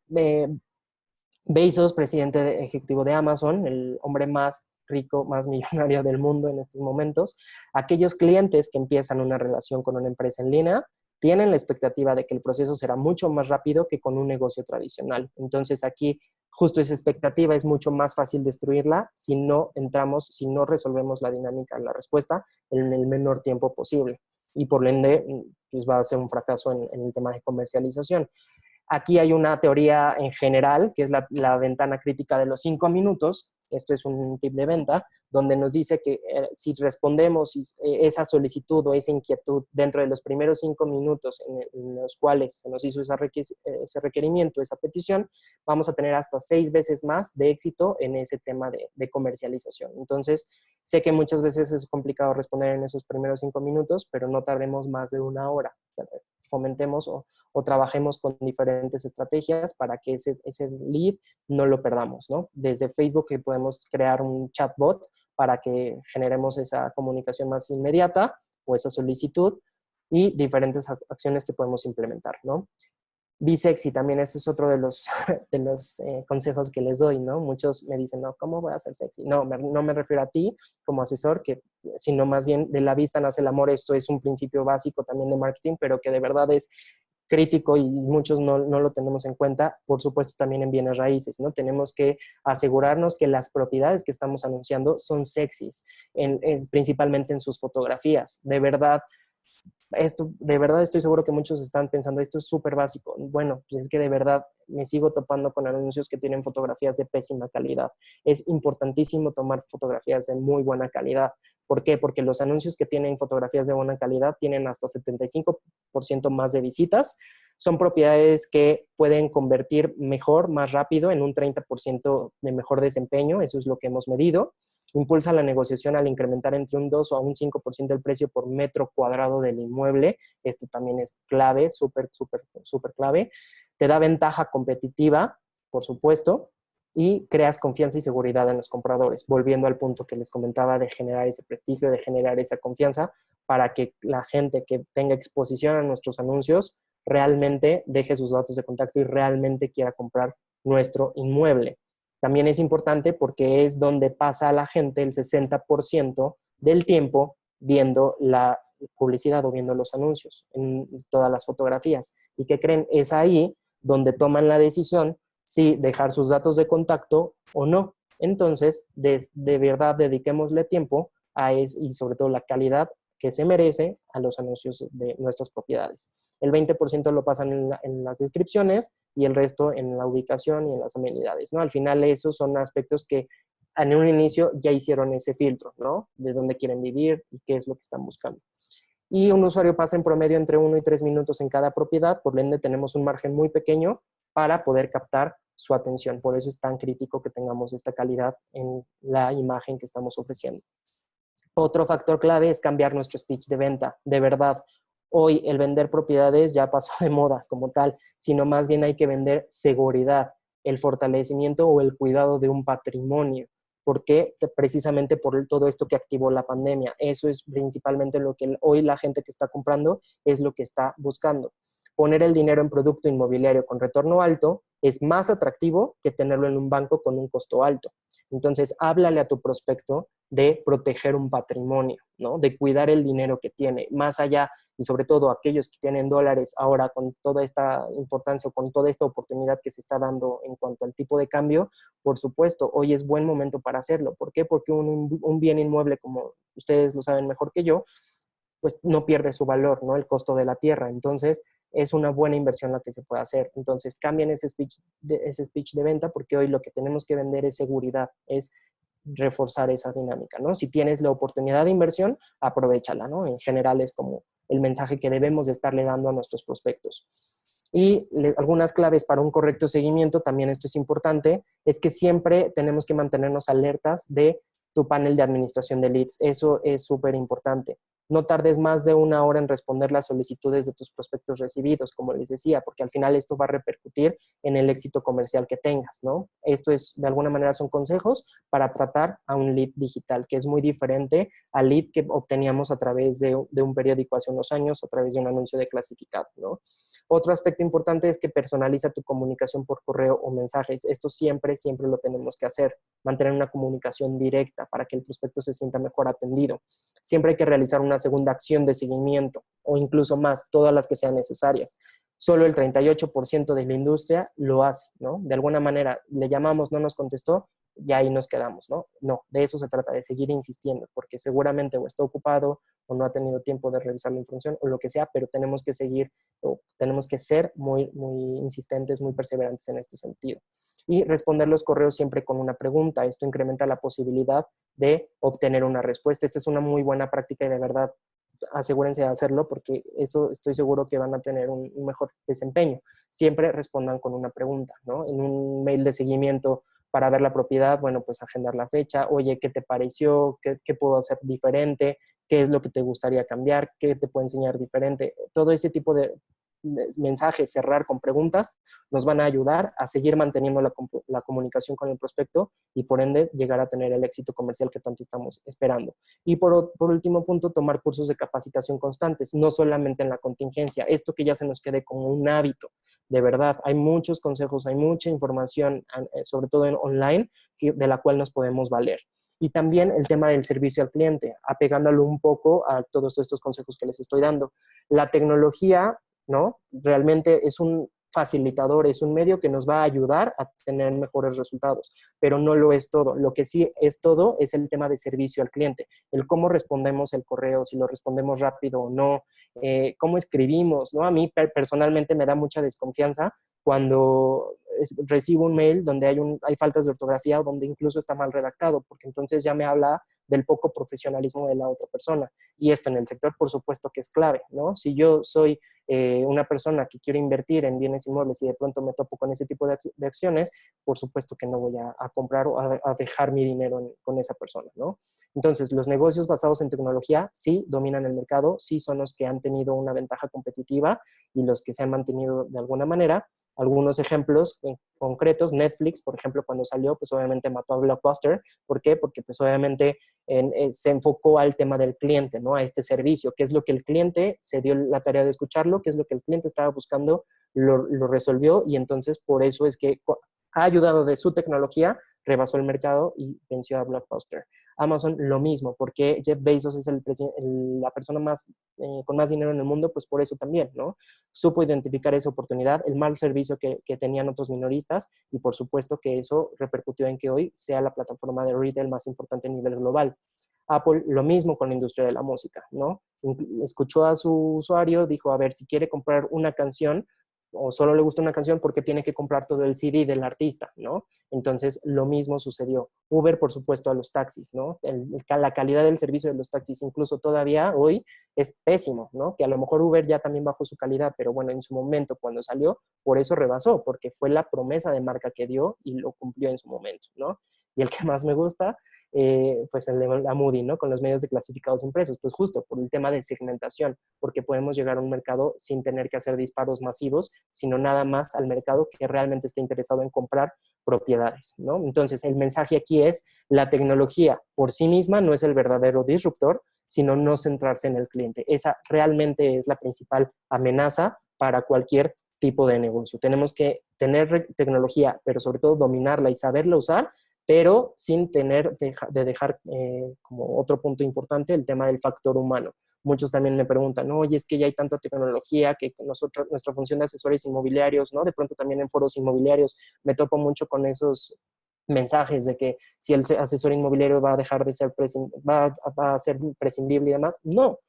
Bezos, presidente ejecutivo de Amazon, el hombre más rico, más millonario del mundo en estos momentos. Aquellos clientes que empiezan una relación con una empresa en línea tienen la expectativa de que el proceso será mucho más rápido que con un negocio tradicional. Entonces aquí justo esa expectativa es mucho más fácil destruirla si no entramos, si no resolvemos la dinámica, la respuesta en el menor tiempo posible. Y por ende, pues va a ser un fracaso en el tema de comercialización. Aquí hay una teoría en general, que es la ventana crítica de los 5 minutos. Esto es un tip de venta, donde nos dice que si respondemos esa solicitud o esa inquietud dentro de los primeros 5 minutos en los cuales se nos hizo ese requerimiento, esa petición, vamos a tener hasta 6 veces más de éxito en ese tema de comercialización. Entonces, sé que muchas veces es complicado responder en esos primeros 5 minutos, pero no tardemos más de 1 hora. Fomentemos o trabajemos con diferentes estrategias para que ese lead no lo perdamos, ¿no? Desde Facebook que podemos crear un chatbot para que generemos esa comunicación más inmediata o esa solicitud y diferentes acciones que podemos implementar, ¿no? Be sexy también, eso es otro de los, consejos que les doy, ¿no? Muchos me dicen, no, ¿cómo voy a ser sexy? No me refiero a ti como asesor, sino más bien de la vista nace el amor. Esto es un principio básico también de marketing, pero que de verdad es crítico y muchos no lo tenemos en cuenta. Por supuesto también en bienes raíces, ¿no? Tenemos que asegurarnos que las propiedades que estamos anunciando son sexys, principalmente en sus fotografías. De verdad estoy seguro que muchos están pensando, esto es súper básico. Bueno, pues es que de verdad me sigo topando con anuncios que tienen fotografías de pésima calidad. Es importantísimo tomar fotografías de muy buena calidad. ¿Por qué? Porque los anuncios que tienen fotografías de buena calidad tienen hasta 75% más de visitas. Son propiedades que pueden convertir mejor, más rápido, en un 30% de mejor desempeño. Eso es lo que hemos medido. Impulsa la negociación al incrementar entre un 2 o un 5% el precio por metro cuadrado del inmueble. Esto también es clave, súper clave. Te da ventaja competitiva, por supuesto, y creas confianza y seguridad en los compradores. Volviendo al punto que les comentaba de generar ese prestigio, de generar esa confianza para que la gente que tenga exposición a nuestros anuncios realmente deje sus datos de contacto y realmente quiera comprar nuestro inmueble. También es importante porque es donde pasa la gente el 60% del tiempo viendo la publicidad o viendo los anuncios en todas las fotografías. ¿Y qué creen? Es ahí donde toman la decisión si dejar sus datos de contacto o no. Entonces, de verdad, dediquémosle tiempo y sobre todo la calidad que se merece a los anuncios de nuestras propiedades. El 20% lo pasan en las descripciones y el resto en la ubicación y en las amenidades, ¿no? Al final esos son aspectos que en un inicio ya hicieron ese filtro, ¿no? De dónde quieren vivir y qué es lo que están buscando. Y un usuario pasa en promedio entre 1 y 3 minutos en cada propiedad, por ende tenemos un margen muy pequeño para poder captar su atención. Por eso es tan crítico que tengamos esta calidad en la imagen que estamos ofreciendo. Otro factor clave es cambiar nuestro speech de venta. De verdad, hoy el vender propiedades ya pasó de moda como tal, sino más bien hay que vender seguridad, el fortalecimiento o el cuidado de un patrimonio. ¿Por qué? Precisamente por todo esto que activó la pandemia. Eso es principalmente lo que hoy la gente que está comprando es lo que está buscando. Poner el dinero en producto inmobiliario con retorno alto es más atractivo que tenerlo en un banco con un costo alto. Entonces, háblale a tu prospecto de proteger un patrimonio, ¿no? De cuidar el dinero que tiene, más allá, y sobre todo aquellos que tienen dólares ahora con toda esta importancia o con toda esta oportunidad que se está dando en cuanto al tipo de cambio, por supuesto, hoy es buen momento para hacerlo. ¿Por qué? Porque un bien inmueble, como ustedes lo saben mejor que yo, pues no pierde su valor, ¿no? El costo de la tierra. Entonces, es una buena inversión la que se puede hacer. Entonces, cambien ese speech de venta porque hoy lo que tenemos que vender es seguridad, es reforzar esa dinámica, ¿no? Si tienes la oportunidad de inversión, aprovéchala, ¿no? En general es como el mensaje que debemos de estarle dando a nuestros prospectos. Y algunas claves para un correcto seguimiento, también esto es importante, es que siempre tenemos que mantenernos alertas de tu panel de administración de leads. Eso es súper importante. No tardes más de 1 hora en responder las solicitudes de tus prospectos recibidos, como les decía, porque al final esto va a repercutir en el éxito comercial que tengas, ¿no? Esto es, de alguna manera, son consejos para tratar a un lead digital, que es muy diferente al lead que obteníamos a través de un periódico hace unos años, a través de un anuncio de clasificado, ¿no? Otro aspecto importante es que personaliza tu comunicación por correo o mensajes. Esto siempre, siempre lo tenemos que hacer, mantener una comunicación directa para que el prospecto se sienta mejor atendido. Siempre hay que realizar una segunda acción de seguimiento o incluso más, todas las que sean necesarias. Solo el 38% de la industria lo hace, ¿no? De alguna manera le llamamos, no nos contestó, y ahí nos quedamos, ¿no? No, de eso se trata, de seguir insistiendo, porque seguramente o está ocupado o no ha tenido tiempo de revisar la información o lo que sea, pero tenemos que seguir, o tenemos que ser muy, muy insistentes, muy perseverantes en este sentido. Y responder los correos siempre con una pregunta. Esto incrementa la posibilidad de obtener una respuesta. Esta es una muy buena práctica y de verdad asegúrense de hacerlo porque eso estoy seguro que van a tener un mejor desempeño. Siempre respondan con una pregunta, ¿no? En un mail de seguimiento para ver la propiedad, bueno, pues agendar la fecha, oye, ¿qué te pareció? ¿Qué puedo hacer diferente? ¿Qué es lo que te gustaría cambiar? ¿Qué te puedo enseñar diferente? Todo ese tipo de mensajes, cerrar con preguntas, nos van a ayudar a seguir manteniendo la comunicación con el prospecto y por ende llegar a tener el éxito comercial que tanto estamos esperando. Y por último punto, tomar cursos de capacitación constantes, no solamente en la contingencia, esto que ya se nos quede como un hábito. De verdad, hay muchos consejos, hay mucha información, sobre todo en online, de la cual nos podemos valer. Y también el tema del servicio al cliente, apegándolo un poco a todos estos consejos que les estoy dando. La tecnología, ¿no? Realmente es un facilitador, es un medio que nos va a ayudar a tener mejores resultados, pero no lo es todo. Lo que sí es todo es el tema de servicio al cliente, el cómo respondemos el correo, si lo respondemos rápido o no, cómo escribimos, ¿no? A mí personalmente me da mucha desconfianza cuando recibo un mail donde hay faltas de ortografía o donde incluso está mal redactado, porque entonces ya me habla del poco profesionalismo de la otra persona. Y esto en el sector, por supuesto que es clave, ¿no? Si yo soy una persona que quiere invertir en bienes inmuebles y de pronto me topo con ese tipo de acciones, por supuesto que no voy a comprar o a dejar mi dinero con esa persona, ¿no? Entonces, los negocios basados en tecnología sí dominan el mercado, sí son los que han tenido una ventaja competitiva y los que se han mantenido de alguna manera. Algunos ejemplos concretos, Netflix, por ejemplo, cuando salió, pues obviamente mató a Blockbuster. ¿Por qué? Porque pues obviamente se enfocó al tema del cliente, ¿no? A este servicio, qué es lo que el cliente se dio la tarea de escucharlo, qué es lo que el cliente estaba buscando, lo resolvió y entonces por eso es que ha ayudado de su tecnología, rebasó el mercado y venció a Blockbuster. Amazon lo mismo, porque Jeff Bezos es la persona con más dinero en el mundo, pues por eso también, ¿no? Supo identificar esa oportunidad, el mal servicio que tenían otros minoristas y por supuesto que eso repercutió en que hoy sea la plataforma de retail más importante a nivel global. Apple lo mismo con la industria de la música, ¿no? Escuchó a su usuario, dijo, a ver, si quiere comprar una canción o solo le gusta una canción, porque tiene que comprar todo el CD del artista, ¿no? Entonces, lo mismo sucedió. Uber, por supuesto, a los taxis, ¿no? La calidad del servicio de los taxis, incluso todavía hoy, es pésimo, ¿no? Que a lo mejor Uber ya también bajó su calidad, pero bueno, en su momento, cuando salió, por eso rebasó, porque fue la promesa de marca que dio y lo cumplió en su momento, ¿no? Y el que más me gusta, pues el de la Moody, ¿no? Con los medios de clasificados impresos, pues justo por el tema de segmentación, porque podemos llegar a un mercado sin tener que hacer disparos masivos, sino nada más al mercado que realmente esté interesado en comprar propiedades, ¿no? Entonces, el mensaje aquí es, la tecnología por sí misma no es el verdadero disruptor, sino no centrarse en el cliente. Esa realmente es la principal amenaza para cualquier tipo de negocio. Tenemos que tener tecnología, pero sobre todo dominarla y saberla usar, pero sin dejar como otro punto importante el tema del factor humano. Muchos también me preguntan, oye, es que ya hay tanta tecnología que nuestra función de asesores inmobiliarios, ¿no? De pronto también en foros inmobiliarios me topo mucho con esos mensajes de que si el asesor inmobiliario va a dejar de ser, va a ser prescindible y demás. No,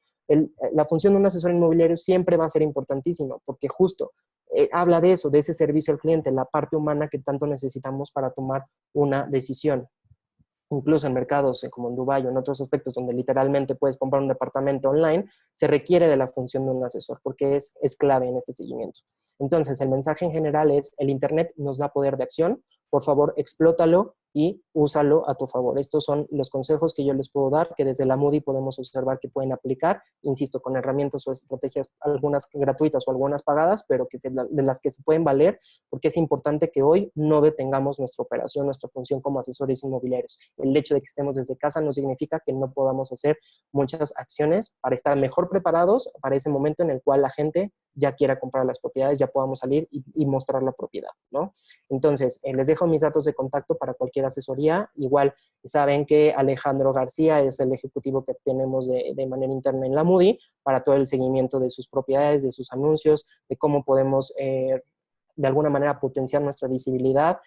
la función de un asesor inmobiliario siempre va a ser importantísima, porque justo habla de eso, de ese servicio al cliente, la parte humana que tanto necesitamos para tomar una decisión. incluso en mercados como en Dubái o en otros aspectos donde literalmente puedes comprar un departamento online, se requiere de la función de un asesor porque es clave en este seguimiento. Entonces, el mensaje en general es, el Internet nos da poder de acción, por favor, explótalo y úsalo a tu favor. Estos son los consejos que yo les puedo dar, que desde la Moody podemos observar que pueden aplicar, insisto, con herramientas o estrategias, algunas gratuitas o algunas pagadas, pero que de las que se pueden valer, porque es importante que hoy no detengamos nuestra operación, nuestra función como asesores inmobiliarios. El hecho de que estemos desde casa no significa que no podamos hacer muchas acciones para estar mejor preparados para ese momento en el cual la gente ya quiera comprar las propiedades, ya podamos salir y mostrar la propiedad, ¿no? Entonces, les dejo mis datos de contacto para cualquier asesoría. Igual saben que Alejandro García es el ejecutivo que tenemos de manera interna en la Moody para todo el seguimiento de sus propiedades, de sus anuncios, de cómo podemos de alguna manera potenciar nuestra visibilidad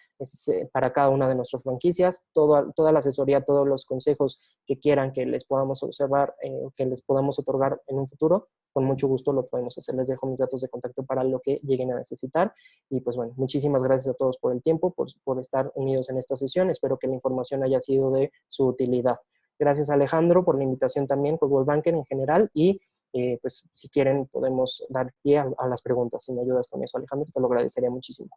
para cada una de nuestras franquicias. Toda la asesoría, todos los consejos que quieran que les podamos observar, que les podamos otorgar en un futuro, con mucho gusto lo podemos hacer. Les dejo mis datos de contacto para lo que lleguen a necesitar. Y pues bueno, muchísimas gracias a todos por el tiempo, por estar unidos en esta sesión. Espero que la información haya sido de su utilidad. Gracias, Alejandro, por la invitación también, Coldwell Banker en general, y pues si quieren podemos dar pie a las preguntas. Si me ayudas con eso, Alejandro, te lo agradecería muchísimo.